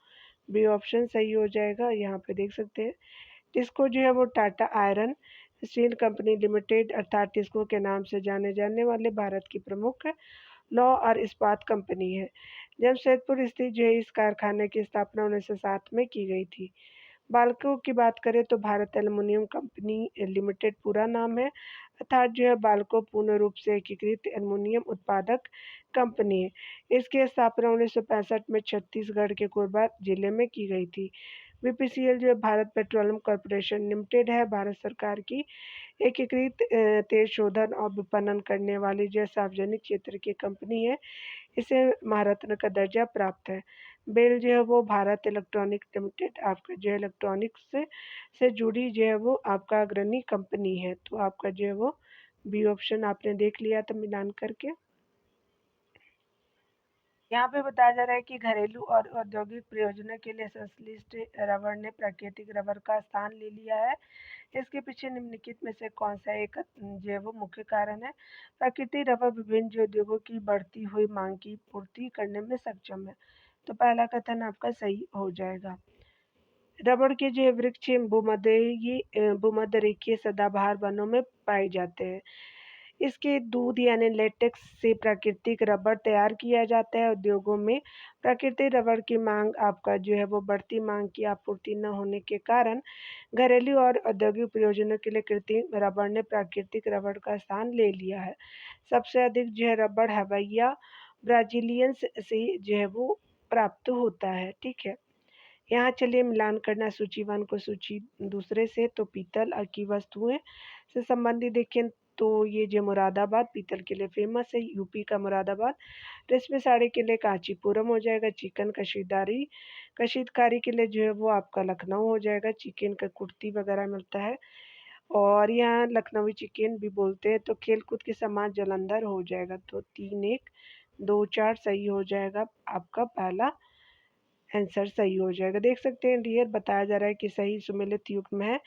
बी ऑप्शन सही हो जाएगा। यहाँ पे देख सकते हैं टिस्को जो है वो Tata iron steel company limited अर्थात टिस्को के नाम से जाने जाने वाले भारत की प्रमुख लौह और इस्पात कंपनी है। जमशेदपुर स्थित जो है इस कारखाने की स्थापना 1907 में की गई थी। बाल्को की बात करें तो भारत एल्युमिनियम कंपनी लिमिटेड पूरा नाम है, अर्थात जो है बाल्को पूर्ण रूप से एकीकृत एल्युमिनियम उत्पादक कंपनी है। इसकी स्थापना 1965 में छत्तीसगढ़ के कोरबा जिले में की गई थी। बीपीसीएल जो है भारत पेट्रोलियम कॉरपोरेशन लिमिटेड है, भारत सरकार की एकीकृत तेल शोधन और विपणन करने वाली जो सार्वजनिक क्षेत्र की कंपनी है। इसे महारत्न का दर्जा प्राप्त है। बेल जो है वो भारत इलेक्ट्रॉनिक लिमिटेड आपका जो है इलेक्ट्रॉनिक्स से जुड़ी जो है वो आपका अग्रणी कंपनी है। तो आपका जो है वो बी ऑप्शन आपने देख लिया था मिलान करके। यहाँ पे बताया जा रहा है कि घरेलू और औद्योगिक प्रयोजनों के लिए संश्लिष्ट रबर ने प्राकृतिक रबर का स्थान ले लिया है। इसके पीछे निम्नलिखित में से कौन सा एक जो है वो मुख्य कारण है। प्राकृतिक रबर विभिन्न जो उद्योगों की बढ़ती हुई मांग की पूर्ति करने में सक्षम है। तो पहला कथन आपका सही हो जाएगा। रबड़ के जो वृक्ष भूमध्यरेखीय सदाबहार वनों में पाए जाते हैं। इसके दूध यानी लेटेक्स से प्राकृतिक रबर तैयार किया जाता है। उद्योगों में प्राकृतिक रबर की मांग आपका जो है वो बढ़ती मांग की आपूर्ति न होने के कारण घरेलू और औद्योगिक प्रयोजनों के लिए कृत्रिम रबर ने प्राकृतिक रबर का स्थान ले लिया है। सबसे अधिक जो है रबर हवाइया ब्राजीलियंस से जो है वो प्राप्त होता है। ठीक है, यहाँ चलिए मिलान करना सूची 1 को सूची दूसरे से। तो पीतल की वस्तुएं से संबंधित देखिए तो ये जो मुरादाबाद पीतल के लिए फेमस है, यूपी का मुरादाबाद। रेशमी साड़ी के लिए कांचीपुरम हो जाएगा। चिकन कशीदकारी के लिए जो है वो आपका लखनऊ हो जाएगा। चिकन का कुर्ती वगैरह मिलता है और यहाँ लखनवी चिकन भी बोलते हैं। तो खेल-कूद के सामान जालंधर हो जाएगा। तो 3-1, 2-4 सही हो जाएगा। आपका पहला आंसर सही हो जाएगा। देख सकते हैं डियर बताया जा रहा है कि सही सुमेलित युग्म है।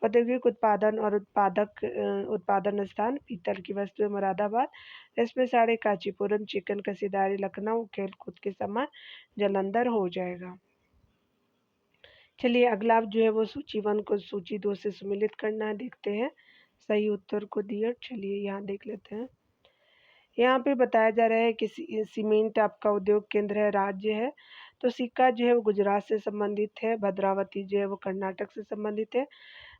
औद्योगिक उत्पादन और उत्पादन स्थान पीतल की वस्तुएं मुरादाबाद, रेशमी साड़ी कांचीपुरम, चिकन कसीदारी लखनऊ, खेल-कूद के सामान जालंधर हो जाएगा। चलिए अगला जो है वो सूची 1 को सूची 2 से सम्मिलित करना है, देखते हैं सही उत्तर को दिया। चलिए यहाँ देख लेते हैं। यहाँ पे बताया जा रहा है कि सीमेंट आपका उद्योग केंद्र है, राज्य है। तो सिक्का जो है वो गुजरात से संबंधित है। भद्रावती जो है वो कर्नाटक से संबंधित है।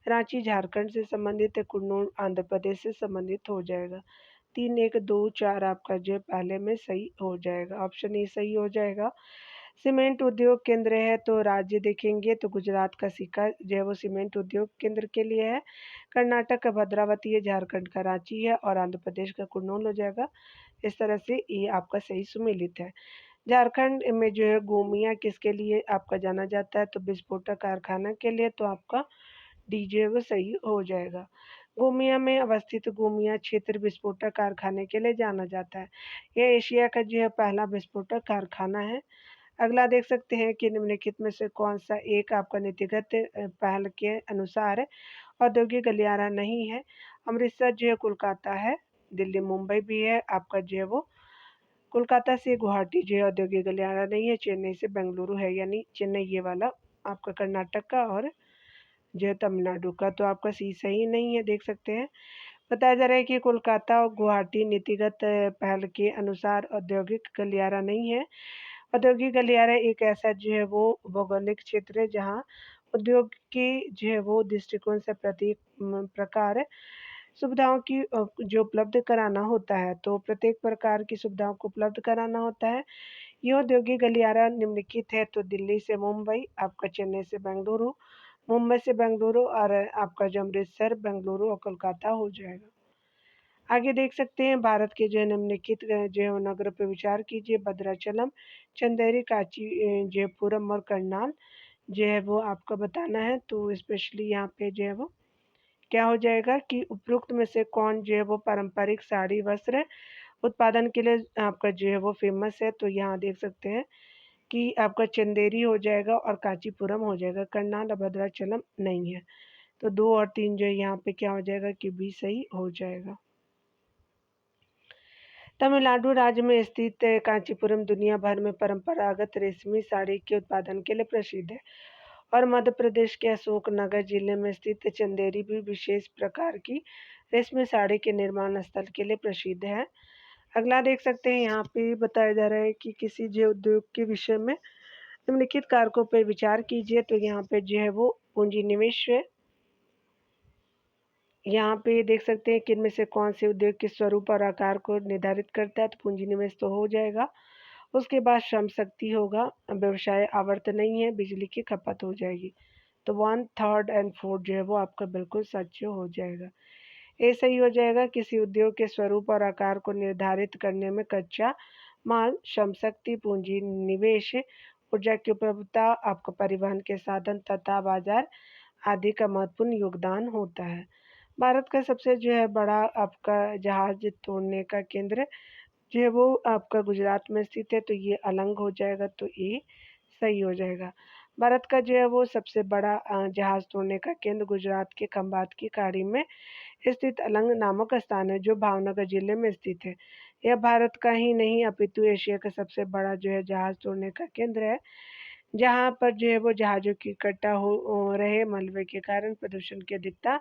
रांची झारखंड से संबंधित है। कुन्नूर आंध्र प्रदेश से संबंधित हो जाएगा। 3-1-2-4 आपका जो है पहले में सही हो जाएगा। ऑप्शन ए सही हो जाएगा। सीमेंट उद्योग केंद्र है तो राज्य देखेंगे तो गुजरात का सिक्का जो है वो सीमेंट उद्योग केंद्र के लिए है। कर्नाटक का भद्रावती है, झारखंड का रांची है और आंध्र प्रदेश का कुर्नूल हो जाएगा। इस तरह से ये आपका सही सुमेलित है। झारखंड में जो है गोमिया किसके लिए आपका जाना जाता है तो विस्फोटक कारखाना के लिए। तो आपका डी जो है वो सही हो जाएगा। गोमिया में अवस्थित गोमिया क्षेत्र विस्फोटक कारखाने के लिए जाना जाता है। यह एशिया का जो है पहला विस्फोटक कारखाना है। अगला देख सकते हैं कि निम्नलिखित में से कौन सा एक आपका नीतिगत पहल के अनुसार औद्योगिक गलियारा नहीं है। अमृतसर जो है कोलकाता है, दिल्ली मुंबई भी है। आपका जो है वो कोलकाता से गुवाहाटी जो है औद्योगिक गलियारा नहीं है। चेन्नई से बेंगलुरु है, यानी चेन्नई ये वाला आपका कर्नाटक का और जो है तमिलनाडु का। तो आपका सी सही नहीं है, देख सकते हैं। बताया जा रहा है कि कोलकाता और गुवाहाटी नीतिगत पहल के अनुसार औद्योगिक गलियारा नहीं है। औद्योगिक गलियारा एक ऐसा जो है वो भौगोलिक क्षेत्र है जहाँ उद्योग की जो है वो दृष्टिकोण से प्रत्येक प्रकार सुविधाओं की जो उपलब्ध कराना होता है। तो प्रत्येक प्रकार की सुविधाओं को उपलब्ध कराना होता है। ये औद्योगिक गलियारा निम्नलिखित है तो दिल्ली से मुंबई, आपका चेन्नई से बेंगलुरु, मुंबई से बेंगलुरु और आपका जो अमृतसर, बेंगलुरु और कोलकाता हो जाएगा। आगे देख सकते हैं भारत के जो निम्नलिखित जो है नगर पर विचार कीजिए। भद्राचलम, चंदेरी, कांची, जयपुरम और करनाल जो है वो आपका बताना है। तो स्पेशली यहाँ पे जो है वो क्या हो जाएगा कि उपरोक्त में से कौन जो है वो पारंपरिक साड़ी वस्त्र उत्पादन के लिए आपका जो है वो फेमस है। तो यहाँ देख सकते हैं कि आपका चंदेरी हो जाएगा और कांचीपुरम हो जाएगा। करनाल और भद्राचलम नहीं है। तो 2 और 3 जो है यहाँ पे क्या हो जाएगा कि बी सही हो जाएगा। तमिलनाडु राज्य में स्थित कांचीपुरम दुनिया भर में परंपरागत रेशमी साड़ी के उत्पादन के लिए प्रसिद्ध है और मध्य प्रदेश के अशोकनगर जिले में स्थित चंदेरी भी विशेष प्रकार की रेशमी साड़ी के निर्माण स्थल के लिए प्रसिद्ध है। अगला देख सकते हैं यहाँ पे बताया जा रहा है कि किसी जो उद्योग के विषय में निम्नलिखित कारकों पर विचार कीजिए। तो यहाँ पे जो है वो पूंजी निवेश है। यहाँ पे देख सकते हैं कि इनमें से कौन से उद्योग के स्वरूप और आकार को निर्धारित करता है। तो पूंजी निवेश तो हो जाएगा। उसके बाद श्रम शक्ति होगा, व्यवसाय आवर्त नहीं है, बिजली की खपत हो जाएगी। तो 1, 3 एंड 4 जो है वो आपका बिल्कुल सच हो जाएगा। ये सही हो जाएगा। किसी उद्योग के स्वरूप और आकार को निर्धारित करने में कच्चा माल, श्रम शक्ति, पूंजी निवेश, ऊर्जा की उपलब्धता, आपका परिवहन के साधन तथा बाजार आदि का महत्वपूर्ण योगदान होता है। भारत का सबसे जो है बड़ा आपका जहाज तोड़ने का केंद्र जो है वो आपका गुजरात में स्थित है। तो ये अलंग हो जाएगा। तो ये सही हो जाएगा। भारत का जो है वो सबसे बड़ा जहाज तोड़ने का केंद्र गुजरात के खंबात की खाड़ी में स्थित अलंग नामक स्थान है जो भावनगर जिले में स्थित है। यह भारत का ही नहीं अपितु एशिया का सबसे बड़ा जो है जहाज तोड़ने का केंद्र है, जहाँ पर जो है वो जहाज़ों की इकट्ठा हो रहे मलबे के कारण प्रदूषण की अधिकता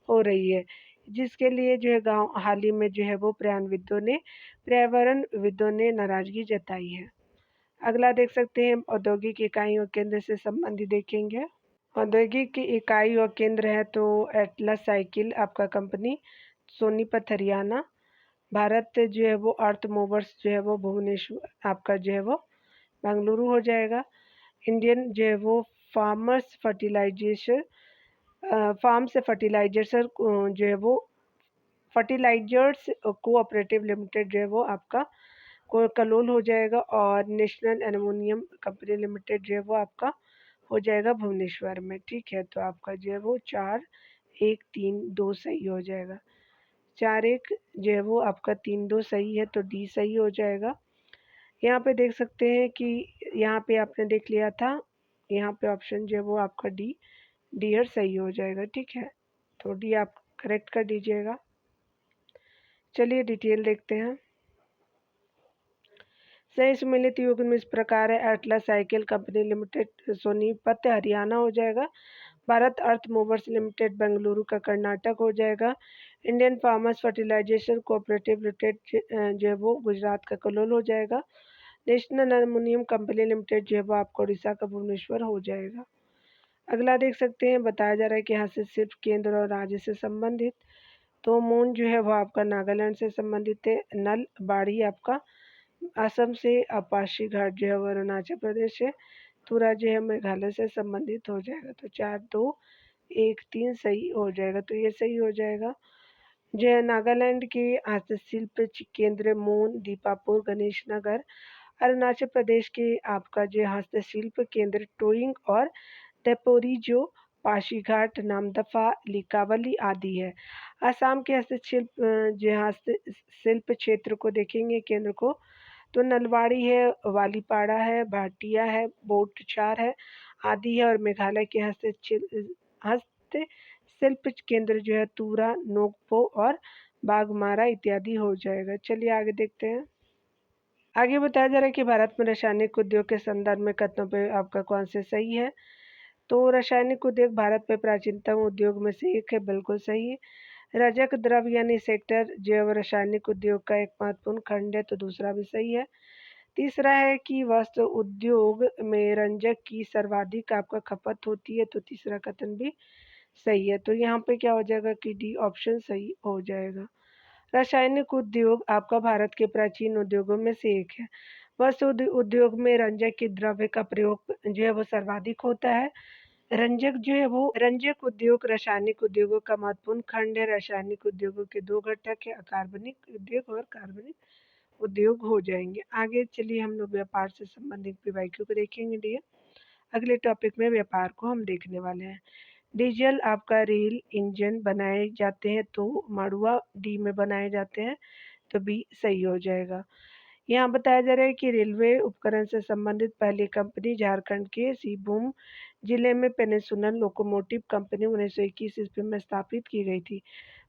हो रही है, जिसके लिए जो है गाँव हाल ही में जो है वो पर्यावरणविदों ने नाराज़गी जताई है। अगला देख सकते हैं औद्योगिक इकाइयों केंद्र से संबंधित देखेंगे। औद्योगिक इकाई और केंद्र है तो एटलस साइकिल आपका कंपनी सोनीपत हरियाणा। भारत जो है वो अर्थ मूवर्स जो है वो भुवनेश्वर आपका जो है वो बेंगलुरु हो जाएगा। इंडियन जो है वो फार्मर्स फर्टिलाइजेशन फार्म से फर्टिलाइजर जो है वो फर्टिलाइजर्स कोऑपरेटिव लिमिटेड जो है वो आपका कलोल हो जाएगा, और नेशनल एल्युमिनियम कंपनी लिमिटेड जो है वो आपका हो जाएगा भुवनेश्वर में। ठीक है, तो आपका जो है वो 4-1-3-2 सही हो जाएगा। 4-1 जो है वो आपका 3-2 सही है, तो डी सही हो जाएगा। यहाँ पे देख सकते हैं कि यहाँ पे आपने देख लिया था, यहाँ पे ऑप्शन जो है वो आपका डी सही हो जाएगा। ठीक है, तो डी आप करेक्ट कर दीजिएगा। चलिए डिटेल देखते हैं। सही सम्मिलित युग्म इस प्रकार है: Atlas cycle company limited Sonipat Haryana हो जाएगा, Bharat earth movers limited Bengaluru का कर्नाटक हो जाएगा, Indian farmers fertilisation cooperative limited जो है वो गुजरात का कलोल हो जाएगा, नेशनल एल्युमिनियम कंपनी लिमिटेड जो है वो आपको उड़ीसा का भुवनेश्वर हो जाएगा। अगला देख सकते हैं, बताया जा रहा है कि यहाँ से सिर्फ केंद्र और राज्य से संबंधित, तो मून जो है वो आपका नागालैंड से संबंधित है, नल बाड़ी आपका असम से, अपाशी घाट जो है वो अरुणाचल प्रदेश से, तुरा जो है मेघालय से संबंधित हो जाएगा। तो 4-2-1-3 सही हो जाएगा, तो ये सही हो जाएगा। जो है नागालैंड के हस्तशिल्प केंद्र मून, दीपापुर, गणेश नगर, अरुणाचल प्रदेश के आपका जो हस्तशिल्प केंद्र टोइंग और तेपोरिजो, पासीघाट, नामदफा, लिकावली आदि है। असम के हस्तशिल्प जो हस्तशिल्प क्षेत्र को देखेंगे केंद्र को, तो नलवाड़ी है, वालीपाड़ा है, भाटिया है, बोटछार है आदि है, और मेघालय के हस्तशिल्प केंद्र जो है तूरा, नोकपो और बाघमारा इत्यादि हो जाएगा। चलिए आगे देखते हैं। आगे बताया जा रहा है कि भारत में रासायनिक उद्योग के संदर्भ में कथनों पे आपका कौन से सही है। तो रासायनिक उद्योग भारत में प्राचीनतम उद्योग में से एक है, बिल्कुल सही है। रजक द्रव्य यानी सेक्टर जैव रासायनिक उद्योग का एक महत्वपूर्ण खंड है, तो दूसरा भी सही है। तीसरा है कि वस्त्र उद्योग में रंजक की सर्वाधिक आपका खपत होती है, तो तीसरा कथन भी सही है। तो यहाँ पे क्या हो जाएगा कि डी ऑप्शन सही हो जाएगा। रासायनिक उद्योग आपका भारत के प्राचीन उद्योगों में से एक है। वस्त्र उद्योग में रंजक के द्रव्य का प्रयोग जो है वो सर्वाधिक होता है। रंजक उद्योग रासायनिक उद्योगों का महत्वपूर्ण खंड है। रासायनिक उद्योगों के दो घटक है, अकार्बनिक उद्योग और कार्बनिक उद्योग हो जाएंगे। आगे चलिए हम लोग व्यापार से संबंधित पीवाईक्यू को देखेंगे डियर। अगले टॉपिक में व्यापार को हम देखने वाले हैं। डीजल आपका रेल इंजन बनाए जाते हैं, तो मड़ुआ डी में बनाए जाते हैं, तो बी सही हो जाएगा। यहाँ बताया जा रहा है कि रेलवे उपकरण से संबंधित पहली कंपनी झारखंड के सिंहभूम जिले में पेनिसुलर लोकोमोटिव कंपनी 1921 ईस्वी में स्थापित की गई थी।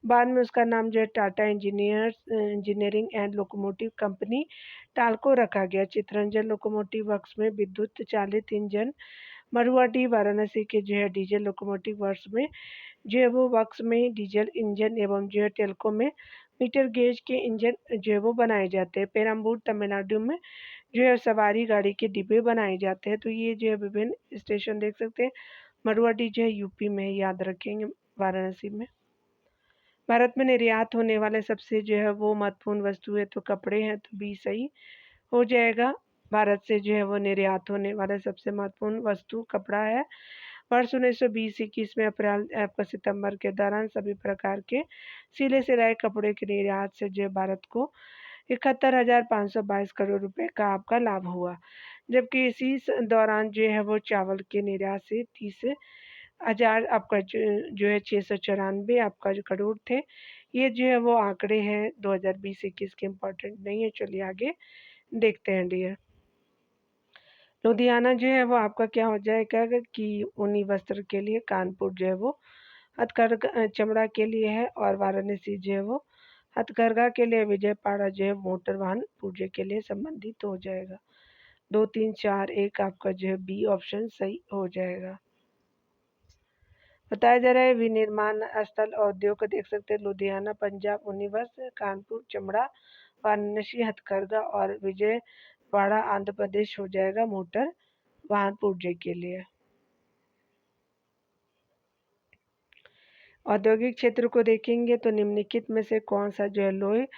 बाद में उसका नाम जो है Tata engineering and locomotive company TELCO रखा गया। चितरंजन लोकोमोटिव वर्क्स में विद्युत चालित इंजन, मरुआडी वाराणसी के जो है डीजल लोकोमोटिव वर्क्स में जो है वो वर्क्स में डीजल इंजन एवं जो है टेल्को में मीटर गेज के इंजन जो है वो बनाए जाते हैं। पेरम्बूर तमिलनाडु में जो है सवारी गाड़ी के डिब्बे बनाए जाते हैं। तो ये जो है विभिन्न स्टेशन देख सकते हैं। मरुआडी जो है यूपी में, याद रखेंगे, वाराणसी में। भारत में निर्यात होने वाले सबसे जो है वो महत्वपूर्ण वस्तु है, तो कपड़े हैं, तो बी सही हो जाएगा। भारत से जो है वो निर्यात होने वाला सबसे महत्वपूर्ण वस्तु कपड़ा है। वर्ष 1920-21 में अप्रैल आपका सितंबर के दौरान सभी प्रकार के सिले सिलाए कपड़े के निर्यात से जो भारत को 71,522 करोड़ रुपए का आपका लाभ हुआ, जबकि इसी दौरान जो है वो चावल के निर्यात से 30,000 आपका जो है 694 आपका जो करोड़ थे। ये जो है वो आंकड़े हैं 2020-21 के, इम्पोर्टेंट नहीं है। चलिए आगे देखते हैं डियर। लुधियाना जो है वो आपका क्या हो जाएगा कि ऊनी वस्त्र के लिए, कानपुर जो है वो हथकरघा चमड़ा के लिए है, और वाराणसी जो है वो हथकरघा के लिए, विजयपाड़ा जो है मोटर वाहन पूर्जे के लिए संबंधित हो जाएगा। 2-3-4-1 आपका जो है बी ऑप्शन सही हो जाएगा। बताया जा रहा है विनिर्माण स्थल और उद्योग को देख सकते हैं। लुधियाना पंजाब ऊनी वस्त्र, कानपुर चमड़ा, वाराणसी हथकरघा और विजयवाड़ा आंध्र प्रदेश हो जाएगा मोटर वाहन पूर्जे के लिए। औद्योगिक क्षेत्र को देखेंगे तो निम्नलिखित में से कौन सा जो है लोहे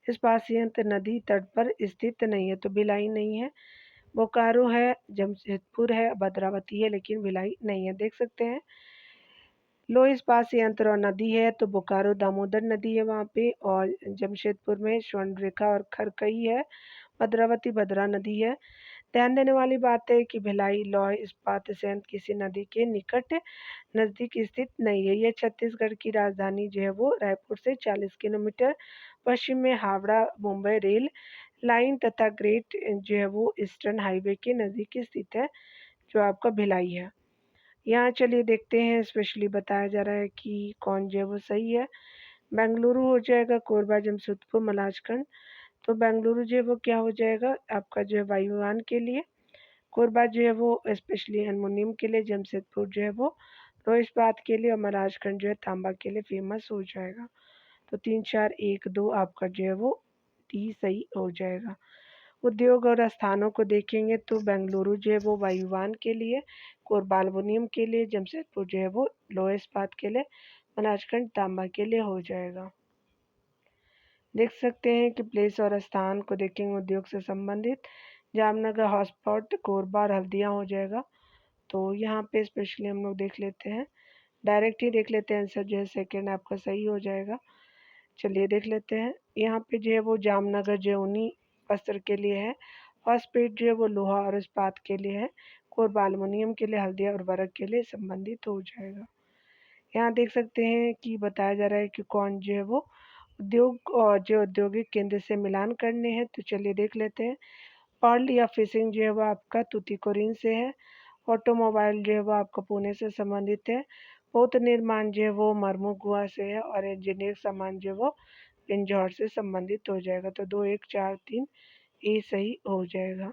इस्पात संयंत्र नदी तट पर स्थित नहीं है, तो भिलाई नहीं है, बोकारो है, जमशेदपुर है, भद्रावती है, लेकिन भिलाई नहीं है। देख सकते हैं लो इस्पात संयंत्र और नदी है तो बोकारो दामोदर नदी है वहाँ पे, और जमशेदपुर में स्वर्णरेखा और खरकई है, भद्रावती भद्रा नदी है। ध्यान देने वाली बात है कि भिलाई लौह इस्पात संयंत्र किसी नदी के निकट नज़दीक स्थित नहीं है। यह छत्तीसगढ़ की राजधानी जो है वो रायपुर से 40 किलोमीटर पश्चिम में हावड़ा मुंबई रेल लाइन तथा ग्रेट जो है वो ईस्टर्न हाईवे के नज़दीक स्थित है, जो आपका भिलाई है। यहाँ चलिए देखते हैं, स्पेशली बताया जा रहा है कि कौन जो है वो सही है। बेंगलुरु हो जाएगा, कोरबा जमशेदपुर मलाजखंड। तो बेंगलुरु जो है वो क्या हो जाएगा आपका जो है वायुयान के लिए, कोरबा जो है वो स्पेशली एल्युमिनियम के लिए, जमशेदपुर जो है वो लो इस्पात के लिए, और महाराजखंड जो है तांबा के लिए फेमस हो जाएगा। तो 3 4 1 2 आपका जो है वो डी सही हो जाएगा। उद्योग और स्थानों को देखेंगे तो बेंगलुरु जो है वो वायुयान के लिए, कोरबा एल्युमिनियम के लिए, जमशेदपुर जो है वो लोहा इस्पात के लिए, महाराजखंड तांबा के लिए हो जाएगा। देख सकते हैं कि प्लेस और स्थान को देखेंगे उद्योग से संबंधित, जामनगर हॉटस्पॉट, कोरबा और हल्दिया हो जाएगा। तो यहाँ पे स्पेशली हम लोग देख लेते हैं, डायरेक्ट ही देख लेते हैं, आंसर जो है सेकेंड आपका सही हो जाएगा। चलिए देख लेते हैं, यहाँ पे जो है वो जामनगर जो ऊनी वस्त्र के लिए है, हॉस्पेट जो है वो लोहा और इस्पात के लिए है, कोरबा एल्युमिनियम के लिए, हल्दिया और वर्क के लिए संबंधित हो जाएगा। यहाँ देख सकते हैं कि बताया जा रहा है कि कौन जो है वो उद्योग और जो औद्योगिक केंद्र से मिलान करने हैं। तो चलिए देख लेते हैं, पर्ल या फिशिंग जो है वो आपका तूतीकोरिन से है, ऑटोमोबाइल जो है वो आपका पुणे से संबंधित है, पौध निर्माण जो है वो मरमुगुआ से है, और इंजीनियर सामान जो है वो पिंजौर से संबंधित हो जाएगा। तो 2 1 4 3 ए सही हो जाएगा।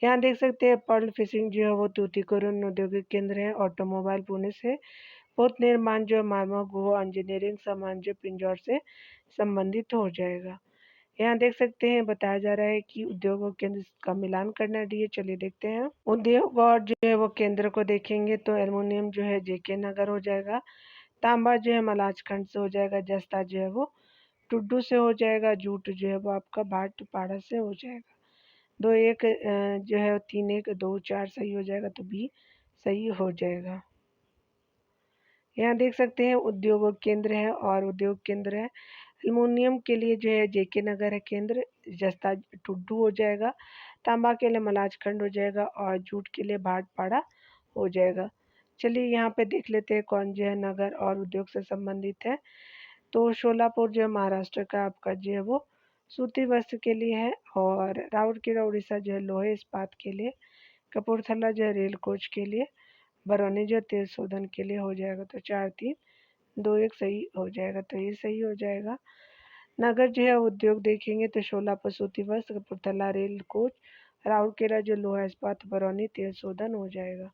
यहाँ देख सकते हैं पर्ल फिशिंग जो है वो तूतीकोरिन औद्योगिक केंद्र है, ऑटोमोबाइल पुणे से, पौध निर्माण जो मरमुगुआ इंजीनियरिंग सामान जो पिंजौर से संबंधित हो जाएगा। यहाँ देख सकते हैं बताया जा रहा है कि उद्योग और केंद्र का मिलान करना डी। चलिए देखते हैं, उद्योग और जो है वो केंद्र को देखेंगे तो एल्युमिनियम जो है जेके नगर हो जाएगा, तांबा जो है मलाजखंड से हो जाएगा, जस्ता जो है वो टुड्डू से हो जाएगा, जूट जो है वो आपका भाटपाड़ा से हो जाएगा। 2 1 जो है 3 1 2 4 सही हो जाएगा, तो बी सही हो जाएगा। यहाँ देख सकते हैं उद्योग और केंद्र है, और उद्योग केंद्र है एल्युमिनियम के लिए जो है जेके नगर है केंद्र, जस्ता टुड्डू हो जाएगा, तांबा के लिए मलाजखंड हो जाएगा, और जूट के लिए भाटपाड़ा हो जाएगा। चलिए यहाँ पे देख लेते हैं कौन जो है नगर और उद्योग से संबंधित है। तो शोलापुर जो है महाराष्ट्र का आपका जो है वो सूती वस्त्र के लिए है, और राउरकेला उड़ीसा जो है लोहे इस्पात के लिए, कपूरथला जो है रेल कोच के लिए, बरौनी जो तेल शोधन के लिए हो जाएगा। तो 4 3 2 1 सही हो जाएगा, तो ये सही हो जाएगा। नगर जो है उद्योग देखेंगे तो शोलापुर सूती वस्त्र, कपूरथला रेल कोच, राउरकेला जो लोहा इस्पात, बरौनी तेल शोधन हो जाएगा।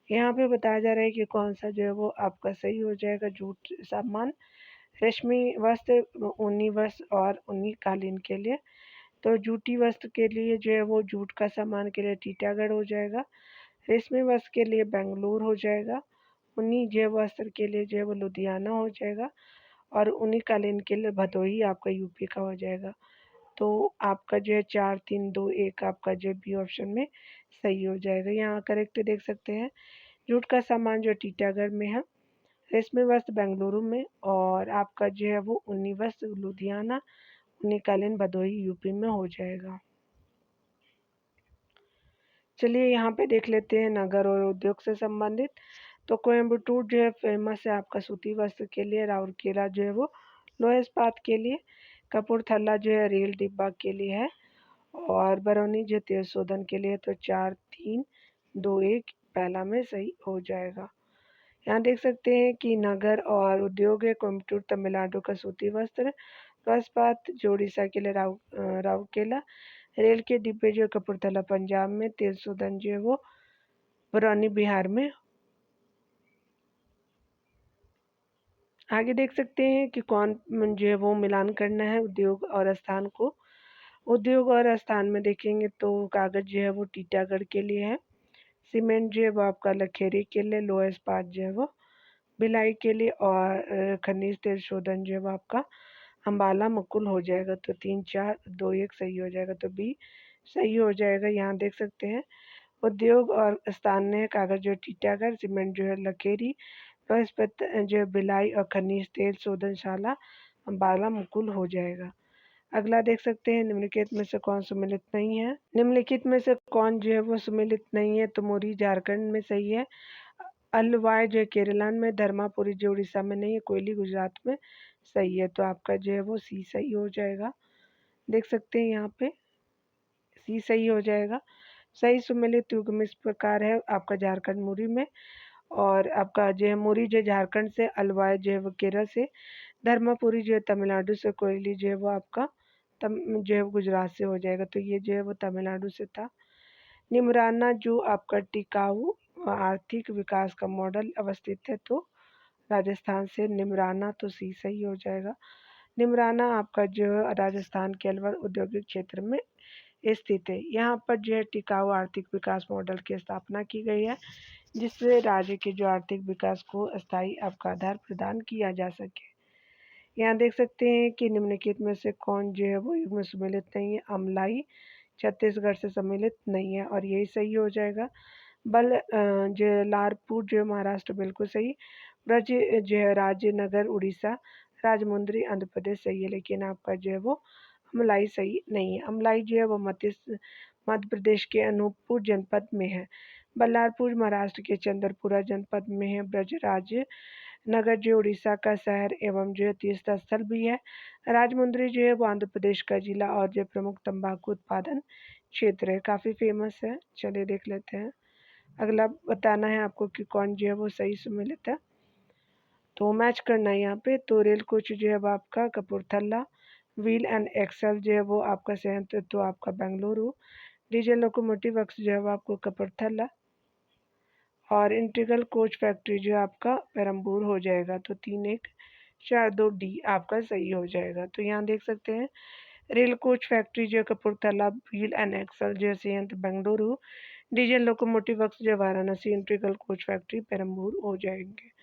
यहाँ पे बताया जा रहा है कि कौन सा जो है वो आपका सही हो जाएगा। जूट सामान, रेशमी वस्त्र, ऊनी वस्त्र और ऊनी कालीन के लिए। तो जूटी वस्त्र के लिए जो है वो जूट का सामान के लिए टीटागढ़ हो जाएगा, रेशमी वस्त्र के लिए बेंगलुरु हो जाएगा, ऊनी जो वस्त्र के लिए जो है वो लुधियाना हो जाएगा, और ऊनी कालीन के लिए भदोही आपका यूपी का हो जाएगा। तो आपका जो है 4 3 2 1 आपका जो बी ऑप्शन में सही हो जाएगा। यहाँ करेक्ट देख सकते हैं, जूट का सामान जो टीटागढ़ में है, रेशमी वस्त्र बेंगलुरु में, और आपका जो है वो ऊनी वस्त्र लुधियाना, ऊनी कालीन भदोही यूपी में हो जाएगा। चलिए यहाँ पे देख लेते हैं नगर और उद्योग से संबंधित। तो कोयम्बटूर जो है फेमस है आपका सूती वस्त्र के लिए, राउरकेला जो है वो लोहा इस्पात के लिए, कपूरथला जो है रेल डिब्बा के लिए है, और बरौनी जो तेल शोधन के लिए। तो 4 3 2 1 पहला में सही हो जाएगा। यहाँ देख सकते हैं कि नगर और उद्योग है कोयम्बटूर तमिलनाडु का सूती वस्त्र, लोहा इस्पात जो उड़ीसा के लिए राउरकेला, रेल के डिब्बे जो कपूरथला पंजाब में, तेल शोधन जो है वो बरौनी बिहार में। आगे देख सकते हैं कि कौन जो है वो मिलान करना है उद्योग और स्थान को। उद्योग और स्थान में देखेंगे तो कागज जो है वो टीटागढ़ के लिए है, सीमेंट जो है वो आपका लखेरी के लिए, लोहा इस्पात जो है वो भिलाई के लिए, और खनिज तेल शोधन जो है वो आपका अम्बाला मुकुल हो जाएगा। तो 3 4 2 1 सही हो जाएगा, तो बी सही हो जाएगा। यहाँ देख सकते हैं उद्योग और स्थान ने कागज जो टीटागढ़, सीमेंट जो है लखेरी, तो इस पर जो बिलाई और खनिज तेल शोधनशाला अम्बाला मुकुल हो जाएगा। अगला देख सकते हैं, निम्नलिखित में से कौन सम्मिलित नहीं है। निम्नलिखित में से कौन जो है वो सम्मिलित नहीं है, तो मोरी झारखंड में सही है, अलवाय जो है केरला में, धर्मापुरी जो उड़ीसा में नहीं है, कोयली गुजरात में सही है। तो आपका जो है वो सी सही हो जाएगा। देख सकते हैं यहाँ पे सी सही हो जाएगा। सही सम्मिलित युग्म इस प्रकार है, आपका झारखंड मुरी में, और आपका जो है मुरी जो झारखंड से, अलवाय जो है वो केरल से, धर्मापुरी जो है तमिलनाडु से, कोयली जो है वो आपका जो है गुजरात से हो जाएगा। तो ये जो है वो तमिलनाडु से था। निमराना जो आपका टिकाऊ आर्थिक विकास का मॉडल अवस्थित है, तो राजस्थान से निमराना, तो सी सही हो जाएगा। निमराना आपका जो राजस्थान के अलवर औद्योगिक क्षेत्र में स्थित है। यहाँ पर जो है टिकाऊ आर्थिक विकास मॉडल की स्थापना की गई है, जिससे राज्य के जो आर्थिक विकास को अस्थायी आपका आधार प्रदान किया जा सके। यहाँ देख सकते हैं कि निम्नलिखित में से कौन जो है वो युग्म सम्मिलित नहीं है। अमलाई छत्तीसगढ़ से सम्मिलित नहीं है, और यही सही हो जाएगा। जलारपुर जो है महाराष्ट्र बिल्कुल सही। ब्रज जो है राजनगर उड़ीसा, राजमुंदरी आंध्र प्रदेश सही है, लेकिन आपका जो है वो अमलाई सही नहीं है। अमलाई जो है वो मध्य प्रदेश के अनूपपुर जनपद में है। बल्लारपुर महाराष्ट्र के चंद्रपुरा जनपद में है। ब्रजराज नगर जो उड़ीसा का शहर एवं जो है तीर्थ स्थल भी है। राजमुंदरी जो है वो आंध्र प्रदेश का जिला और जो प्रमुख तंबाकू उत्पादन क्षेत्र है, काफ़ी फेमस है। चलिए देख लेते हैं। अगला बताना है आपको कि कौन जो है वो सही सम्मिलित है, तो मैच करना है यहाँ पे। तो रेल कोच जो है वो आपका कपूरथला, व्हील एंड एक्सल जो है वो आपका संयंत्र तो आपका बेंगलुरु, डीजल लोकोमोटिव वर्क्स जो है वो आपको कपूरथला, और इंटीग्रल कोच फैक्ट्री जो आपका पेरम्बूर हो जाएगा। तो 3142D आपका सही हो जाएगा। तो यहाँ देख सकते हैं रेल कोच फैक्ट्री जो कपूरथला, व्हील एंड एक्सल जो संयंत्र बेंगलुरु, डीजल लोकोमोटिव वर्क्स जो Varanasi, integral coach factory Perambur हो जाएंगे।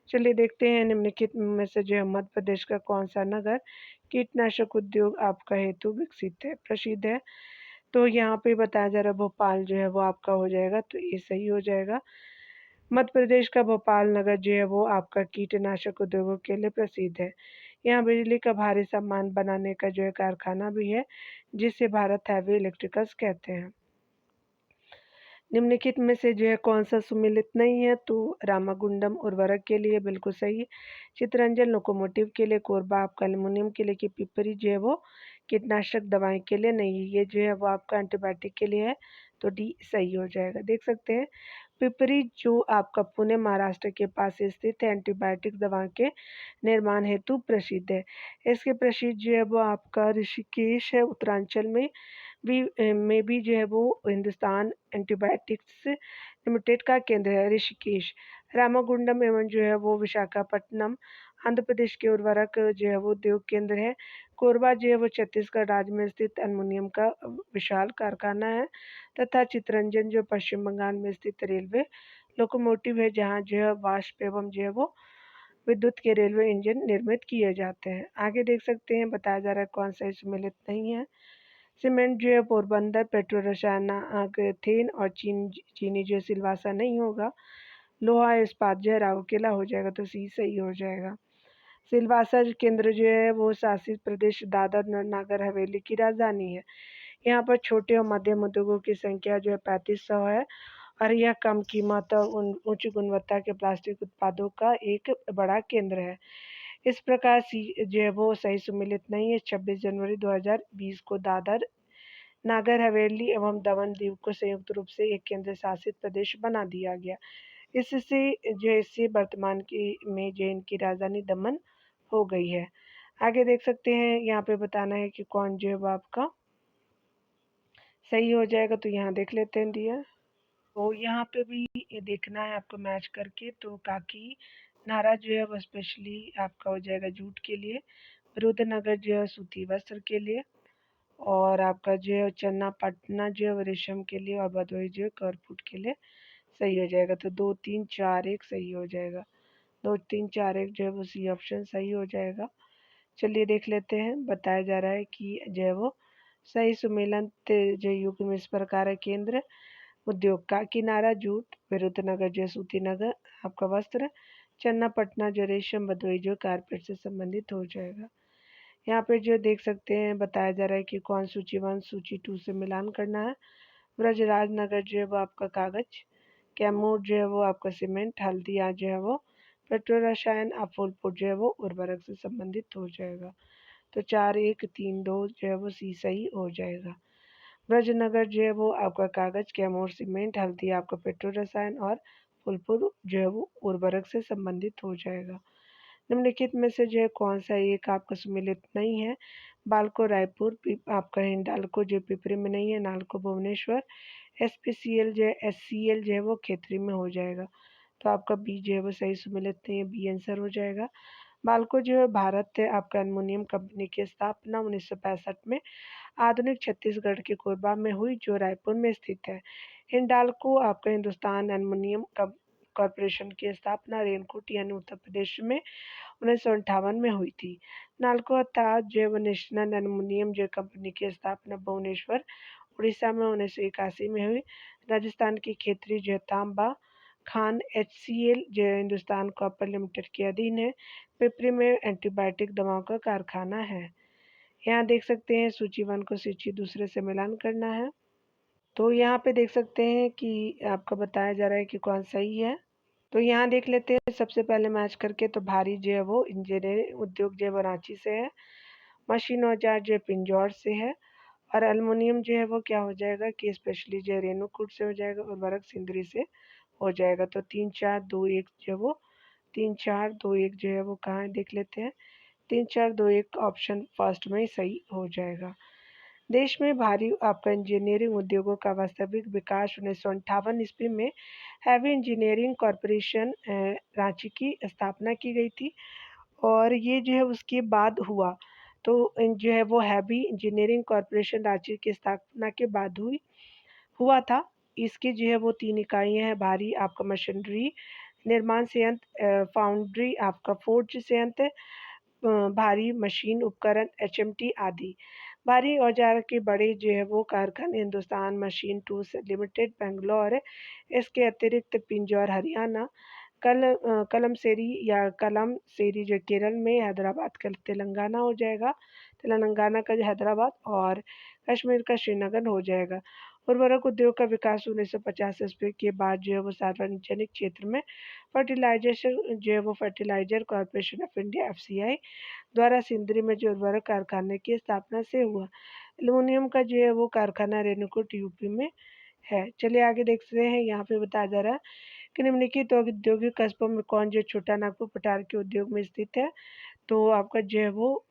चलिए देखते हैं निम्नलिखित में से जो है मध्य प्रदेश का कौन सा नगर कीटनाशक उद्योग आपका हेतु विकसित है, प्रसिद्ध है। तो यहाँ पे बताया जा रहा है भोपाल जो है वो आपका हो जाएगा, तो ये सही हो जाएगा। मध्य प्रदेश का भोपाल नगर जो है वो आपका कीटनाशक उद्योगों के लिए प्रसिद्ध है। यहाँ बिजली का भारी सामान बनाने का जो है कारखाना भी है, जिसे भारत हैवी इलेक्ट्रिकल्स कहते हैं। निम्नलिखित में से जो है कौन सा सुमेलित नहीं है, तो रामागुंडम उर्वरक के लिए बिल्कुल सही, चितरंजन लोकोमोटिव के लिए, कोरबा आपका एल्युमिनियम के लिए, कि पिपरी जो है वो कीटनाशक दवाई के लिए नहीं, ये जो है वो आपका एंटीबायोटिक के लिए है। तो डी सही हो जाएगा। देख सकते हैं पिपरी जो आपका पुणे महाराष्ट्र के पास स्थित है, एंटीबायोटिक दवा के निर्माण हेतु प्रसिद्ध है। इसके प्रसिद्ध जो है वो आपका ऋषिकेश है, उत्तरांचल में भी जो है वो हिंदुस्तान एंटीबायोटिक्स लिमिटेड का केंद्र है ऋषिकेश। रामागुंडम एवं जो है वो विशाखापट्टनम आंध्र प्रदेश के उर्वरक जो है वो उद्योग केंद्र है। कोरबा जो है वो छत्तीसगढ़ राज्य में स्थित एल्युमिनियम का विशाल कारखाना है, तथा चितरंजन जो पश्चिम बंगाल में स्थित रेलवे लोकोमोटिव है, जहाँ जो है वाष्प एवं जो है वो विद्युत के रेलवे इंजन निर्मित किए जाते हैं। आगे देख सकते हैं बताया जा रहा है कौन सा सम्मिलित नहीं है। सीमेंट जो है पोरबंदर, पेट्रो रसायन थेन और चीनी जो सिलवासा नहीं होगा। लोहा इस्पात जो है राउरकेला हो जाएगा, तो सी सही हो जाएगा। सिलवासा केंद्र जो है वो शासित प्रदेश दादर नगर हवेली की राजधानी है। यहाँ पर छोटे और मध्यम उद्योगों की संख्या जो है 3500 है, और यह कम कीमत और उच्च गुणवत्ता के प्लास्टिक उत्पादों का एक बड़ा केंद्र है। इस प्रकार सी जो है वो सही सम्मिलित नहीं है। 26 जनवरी 2020 को दादर नागर हवेली एवं दमन दीव को संयुक्त रूप से एक केंद्र शासित प्रदेश बना दिया गया। इससे वर्तमान की में जो इनकी राजधानी दमन हो गई है। आगे देख सकते हैं यहाँ पे बताना है कि कौन जो है वो आपका सही हो जाएगा। तो यहाँ देख लेते हैं दिया, तो यहाँ पे भी ये देखना है आपको मैच करके। तो काकी नारा जो है वो स्पेशली आपका हो जाएगा जूट के लिए, विरुद्धनगर जो है सूती वस्त्र के लिए, और आपका जो है चन्ना पटना जो है वो रेशम के लिए, और भदोही जो है करफूट के लिए सही हो जाएगा। तो 2 3 4 1 सही हो जाएगा। 2 3 4 1 जो है वो सी ऑप्शन सही हो जाएगा। चलिए देख लेते हैं। बताया जा रहा है कि जो है वो सही सुमेलन जो युग में इस प्रकार है। केंद्र उद्योग का किनारा जूट, विरुद्धनगर जो है सूती नगर आपका वस्त्र, चन्नापटना जो रेशम भदोई जो कारपेट से संबंधित हो जाएगा। यहाँ पे जो देख सकते हैं बताया जा रहा है कि कौन सूची 1 सूची 2 से मिलान करना है। ब्रजराज नगर जो है वो आपका कागज, कैमूर जो है वो आपका सीमेंट, हल्दिया जो है वो पेट्रो रसायन, फूलपुर जो है वो उर्वरक से संबंधित हो जाएगा। तो 4-1-3-2 जो है वो सी सही हो जाएगा। ब्रजनगर जो है वो आपका कागज, कैमूर सीमेंट, हल्दिया आपका पेट्रो रसायन और फूलपुर जो है वो उर्वरक से संबंधित हो जाएगा। निम्नलिखित में से जो है कौन सा एक आपका सुमेलित नहीं है। बाल्को रायपुर, आपका हिंडाल्को जो पिपरी में नहीं है, नाल्को भुवनेश्वर, एसपीसीएल जो है एससीएल जो है वो खेतरी में हो जाएगा। तो आपका बी जो है वो सही सुमेलित नहीं है, बी आंसर हो जाएगा। बाल्को जो है भारत है आपका एल्युमिनियम कंपनी की स्थापना 1965 में आधुनिक छत्तीसगढ़ के कोरबा में हुई जो रायपुर में स्थित है। हिंडाल्को आपका हिंदुस्तान एल्युमिनियम कॉरपोरेशन की स्थापना रेनकोट यानी उत्तर प्रदेश में 1958 में हुई थी। नाल्को अर्थात जो है वो नेशनल एल्युमिनियम जो कंपनी की स्थापना भुवनेश्वर उड़ीसा में 1981 में हुई। राजस्थान की खेतरी जो है तांबा खान एचसीएल जो है हिंदुस्तान कॉपर लिमिटेड के अधीन है। पिपरी में एंटीबायोटिक दवाओं का कारखाना है। यहाँ देख सकते हैं सूची 1 को सूची दूसरे से मिलान करना है। तो यहाँ पे देख सकते हैं कि आपका बताया जा रहा है कि कौन सही है। तो यहाँ देख लेते हैं सबसे पहले मैच करके। तो भारी जो है वो इंजीनियरिंग उद्योग जो है वो रांची से है, मशीन औजार जो है पिंजौर से है और एल्युमिनियम जो है वो क्या हो जाएगा कि स्पेशली जो है रेणुकूट से हो जाएगा और उर्वरक सिंदरी से हो जाएगा। तो 3-4-2-1 जो है वो 3-4-2-1 जो है वो कहाँ है देख लेते हैं। 3-4-2-1 ऑप्शन फर्स्ट में ही सही हो जाएगा। देश में भारी आपका इंजीनियरिंग उद्योगों का वास्तविक विकास 1958 ईस्वी में हैवी इंजीनियरिंग कॉरपोरेशन रांची की स्थापना की गई थी और ये जो है उसके बाद हुआ। तो जो है वो हैवी इंजीनियरिंग कॉरपोरेशन रांची की स्थापना के बाद हुआ था। इसकी जो है वो 3 इकाइयाँ हैं। भारी आपका मशीनरी निर्माण संयंत्र, फाउंड्री आपका फोर्ज संयंत्र, भारी मशीन उपकरण एचएमटी आदि। भारी औजार के बड़े जो है वो कारखाने Hindustan machine tools limited Bangalore है। इसके अतिरिक्त पिंजौर हरियाणा, कलमसेरी या कलम सेरी जो केरल में, हैदराबाद का तेलंगाना हो जाएगा, तेलंगाना का जो हैदराबाद और कश्मीर का श्रीनगर हो जाएगा। उर्वरक उद्योग का विकास 1950 ईस्वी के बाद जो है वो सार्वजनिक क्षेत्र में फर्टिलाइजेशन जो है वो fertiliser corporation of India FCI द्वारा सिंदरी में जो उर्वरक कारखाने की स्थापना से हुआ। एल्युमिनियम का जो है वो कारखाना रेणुकूट यूपी में है। चलिए आगे देखते हैं। यहाँ पे बताया जा रहा है कि निम्नलिखित औद्योगिक कस्बों में कौन जो छोटा नागपुर पठार के उद्योग में स्थित है। तो आपका जो है वो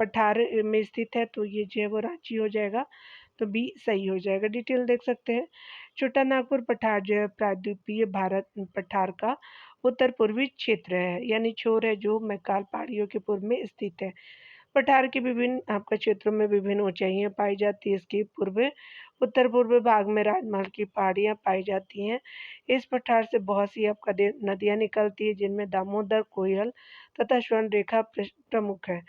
पठार में स्थित है, तो ये जो है वो रांची हो जाएगा। तो बी सही हो जाएगा। डिटेल देख सकते हैं। छोटा नागपुर पठार जो है प्रायद्वीपीय भारत पठार का उत्तर पूर्वी क्षेत्र है, यानी छोर है जो मैकाल पहाड़ियों के पूर्व में स्थित है। पठार के विभिन्न आपका क्षेत्रों में विभिन्न ऊंचाइयां पाई जाती है। इसके पूर्व उत्तर पूर्व भाग में राजमहल की पहाड़ियां पाई जाती हैं। इस पठार से बहुत सी आपका नदियां निकलती है जिनमें दामोदर, कोयल तथा स्वर्ण रेखा प्रमुख है।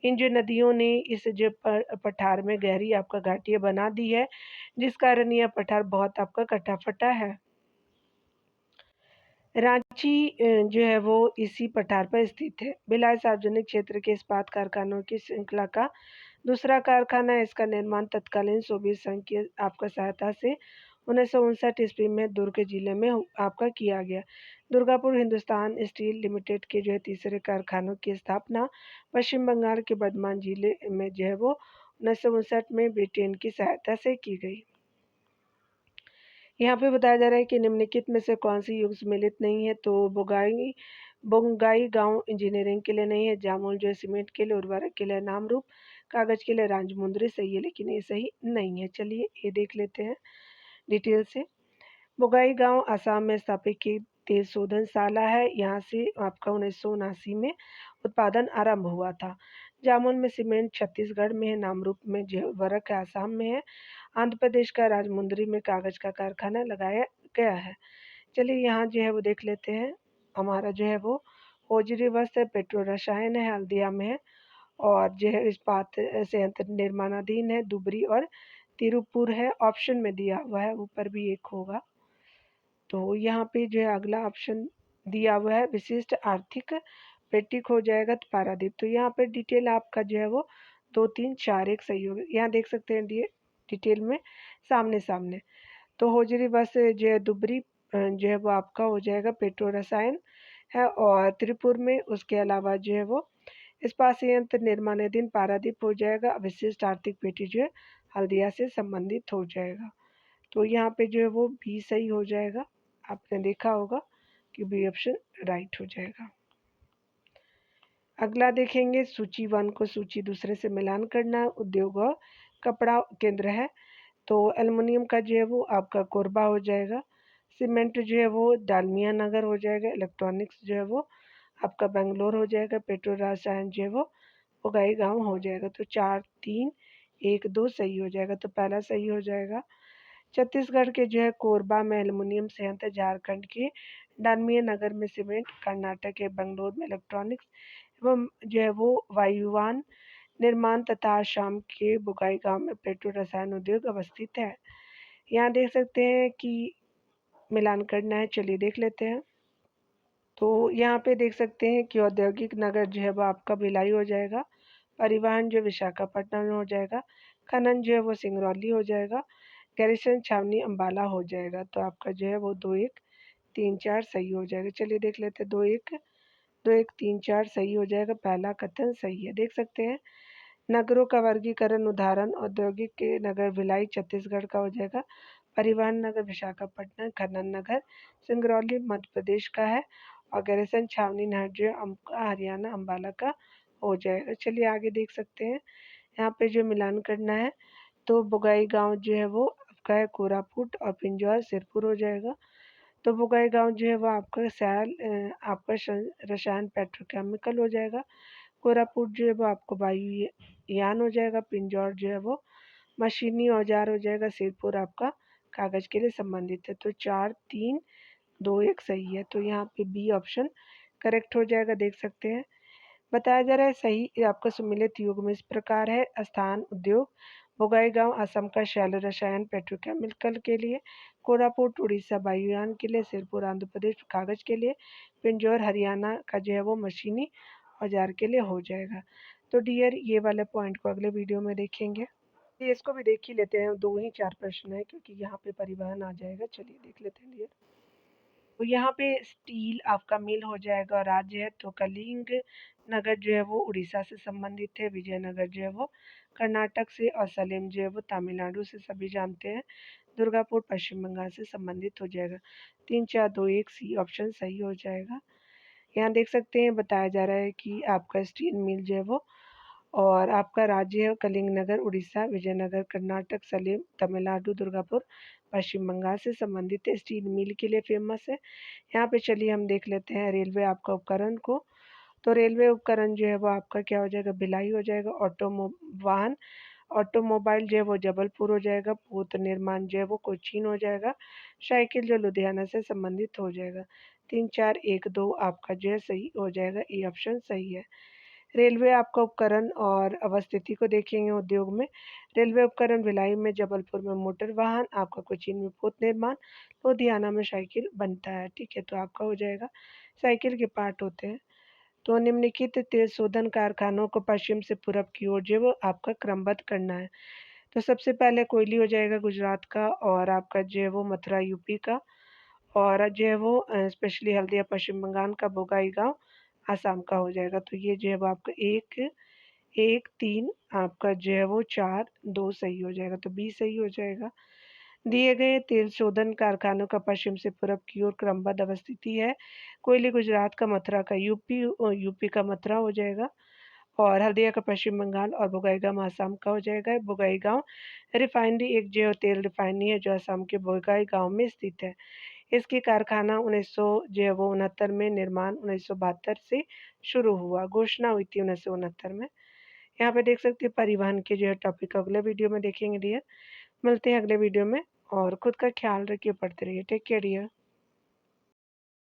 इन जो नदियों ने इस जो पठार में गहरी आपका घाटियां बना दी है, जिस कारण यह पठार बहुत आपका कटा फटा है। रांची जो है वो इसी पठार पर स्थित है। भिलाई सार्वजनिक क्षेत्र के इस्पात कारखानों की श्रृंखला का दूसरा कारखाना है। इसका निर्माण तत्कालीन सोवियत संघ की आपका सहायता से 1959 ईस्वी में दुर्ग जिले में आपका किया गया। दुर्गापुर हिंदुस्तान स्टील लिमिटेड के जो है तीसरे कारखानों की स्थापना पश्चिम बंगाल के बर्धमान जिले में जो है वो 1959 में ब्रिटेन की सहायता से की गई। यहाँ पे बताया जा रहा है कि निम्नलिखित में से कौन सी युग सम्मिलित नहीं है। तो बोंगाई गांव इंजीनियरिंग के लिए नहीं है। जामुल जो है सीमेंट के लिए, उर्वरक के लिए नामरूप, कागज के लिए राजमुंदरी सही है, लेकिन ये सही नहीं है। चलिए ये देख लेते हैं डिटेल से। बोंगाई गांव असम में स्थापित की तेल शोधनशाला है। यहाँ से आपका 1979 में उत्पादन आरंभ हुआ था। जामुन में सीमेंट छत्तीसगढ़ में है, नामरूप में जो उर्वरक आसाम में है। आंध्र प्रदेश का राजमुंदरी में कागज का कारखाना लगाया गया है। चलिए यहाँ जो है वो देख लेते हैं। हमारा जो है वो होजरी वस्त्र पेट्रो रसायन है, हल्दिया में है और जो है इस्पात संयंत्र निर्माणाधीन है, दुबरी और तिरुपुर है। ऑप्शन में दिया हुआ है, ऊपर भी एक होगा। तो यहाँ पे जो है अगला ऑप्शन दिया हुआ है विशिष्ट आर्थिक पेटिक हो जाएगा तो पारादीप। तो यहाँ पे डिटेल आपका जो है वो 2 3 4 1 सही होगा। यहाँ देख सकते हैं डिटेल में सामने सामने। तो होजरी बस जो है दुबरी जो है वो आपका हो जाएगा पेट्रो रसायन है, और त्रिपुर में उसके अलावा जो है वो इस्पात संयंत्र निर्माणाधीन पारादीप हो जाएगा। विशिष्ट आर्थिक पेटी जो है हल्दिया से संबंधित हो जाएगा। तो यहाँ पे जो है वो बी सही हो जाएगा। आपने देखा होगा कि बी ऑप्शन राइट हो जाएगा। अगला देखेंगे सूची 1 को सूची दूसरे से मिलान करना। उद्योग और कपड़ा केंद्र है, तो एल्युमिनियम का जो है वो आपका कोरबा हो जाएगा। सीमेंट जो है वो डालमिया नगर हो जाएगा। इलेक्ट्रॉनिक्स जो है वो आपका बेंगलोर हो जाएगा। पेट्रो रसायन जो है वो उगाई गांव हो जाएगा। तो 4 3 1 2 सही हो जाएगा। तो पहला सही हो जाएगा। छत्तीसगढ़ के जो है कोरबा में एल्युमिनियम संयंत्र, झारखंड के डालमिया नगर में सीमेंट, कर्नाटक के बेंगलोर में इलेक्ट्रॉनिक्स एवं जो है वो वायुयान निर्माण तथा आसाम के बुगाई गांव में पेट्रो रसायन उद्योग अवस्थित है। यहाँ देख सकते हैं कि मिलान करना है, चलिए देख लेते हैं। तो यहाँ पे देख सकते हैं कि औद्योगिक नगर जो है वो आपका भिलाई हो जाएगा। परिवहन जो विशाखापट्टनम में हो जाएगा। खनन जो है वो सिंगरौली हो जाएगा। गैरिसन छावनी अम्बाला हो जाएगा। तो आपका जो है वो 2 1 3 4 सही हो जाएगा। चलिए देख लेते हैं। 2 1 3 4 सही हो जाएगा। पहला कथन सही है। देख सकते हैं नगरों का वर्गीकरण उदाहरण औद्योगिक के नगर भिलाई छत्तीसगढ़ का हो जाएगा। परिवहन नगर विशाखापट्टनम, खनन नगर सिंगरौली मध्य प्रदेश का है, और गैरिसन छावनी नहर जो है हरियाणा अम्बाला का हो जाएगा। चलिए आगे देख सकते हैं। यहाँ पे जो मिलान करना है, तो बुगाई गांव जो है वो आपका है कोरापुट, और पिंजौर सिरपुर हो जाएगा। तो बुगाई गांव जो है वो आपका आपका रसायन पेट्रोकेमिकल हो जाएगा। कोरापुट जो है वो आपको वायुयान हो जाएगा। पिंजौर जो है वो मशीनी औजार हो जाएगा। सिरपुर आपका कागज के लिए संबंधित है। तो 4 3 2 1 सही है। तो यहाँ पे बी ऑप्शन करेक्ट हो जाएगा। देख सकते हैं बताया जा रहा है सही आपका सम्मिलित युग में इस प्रकार है। स्थान उद्योग बोगाई गांव असम का शैल रसायन पेट्रोकेमिकल के लिए, कोरापुट उड़ीसा वायुयान के लिए, सिरपुर आंध्र प्रदेश कागज के लिए, पिंजौर हरियाणा का जो है वो मशीनी औजार के लिए हो जाएगा। तो डियर ये वाले पॉइंट को अगले वीडियो में देखेंगे। ये इसको भी देख ही लेते हैं। 2 ही 4 प्रश्न है क्योंकि यहाँ पे परिवहन आ जाएगा। चलिए देख लेते हैं डियर। तो यहाँ पे स्टील आपका मिल हो जाएगा। और राज्य है तो कलिंग नगर जो है वो उड़ीसा से संबंधित है। विजयनगर जो है वो कर्नाटक से, और सलेम जो है वो तमिलनाडु से सभी जानते हैं। दुर्गापुर पश्चिम बंगाल से संबंधित हो जाएगा। 3 4 2 1 सी ऑप्शन सही हो जाएगा। यहाँ देख सकते हैं बताया जा रहा है कि आपका स्टील मिल जो है वो, और आपका राज्य है कलिंग नगर उड़ीसा, विजयनगर कर्नाटक, सलेम तमिलनाडु, दुर्गापुर पश्चिम बंगाल से संबंधित है। स्टील मिल के लिए फेमस है। यहाँ पे चलिए हम देख लेते हैं रेलवे आपका उपकरण को। तो रेलवे उपकरण जो है वो आपका क्या हो जाएगा, भिलाई हो जाएगा। वाहन ऑटोमोबाइल जो है वो जबलपुर हो जाएगा। पोत निर्माण जो है वो कोचीन हो जाएगा। साइकिल जो लुधियाना से संबंधित हो जाएगा। 3 4 1 2 आपका जो है सही हो जाएगा। ए ऑप्शन सही है। रेलवे आपका उपकरण और अवस्थिति को देखेंगे उद्योग में। रेलवे उपकरण भिलाई में, जबलपुर में मोटर वाहन, आपका कोचीन में पोत निर्माण, लुधियाना में साइकिल बनता है। ठीक है, तो आपका हो जाएगा साइकिल के पार्ट होते हैं। तो निम्नलिखित तेल शोधन कारखानों को पश्चिम से पूरब की ओर जो है वो आपका क्रमबद्ध करना है। तो सबसे पहले कोयली हो जाएगा गुजरात का, और आपका जो है वो मथुरा यूपी का, और जो है वो स्पेशली हल्दिया पश्चिम बंगाल का, बोगाई गांव आसाम का हो जाएगा। तो ये जो है वो आपका 1 1 3 आपका जो है वो 4 2 सही हो जाएगा। तो बी सही हो जाएगा। दिए गए तेल शोधन कारखानों का पश्चिम से पूरब की ओर क्रमबद्ध अवस्थिति है। कोयली गुजरात का, मथुरा का यूपी का मथुरा हो जाएगा, और हल्दिया का पश्चिम बंगाल, और बोगाईगांव आसाम का हो जाएगा। बोगाईगांव रिफाइनरी एक जैव तेल रिफाइनरी है जो असम के बोगाईगांव में स्थित है। इसकी कारखाना 1969 में, निर्माण 1972 से शुरू हुआ। घोषणा हुई थी 1969 में। यहाँ पे देख सकते हैं परिवहन के जो है टॉपिक अगले वीडियो में देखेंगे डियर। मिलते हैं अगले वीडियो में, और खुद का ख्याल रखिए, पढ़ते रहिए। Take care dear.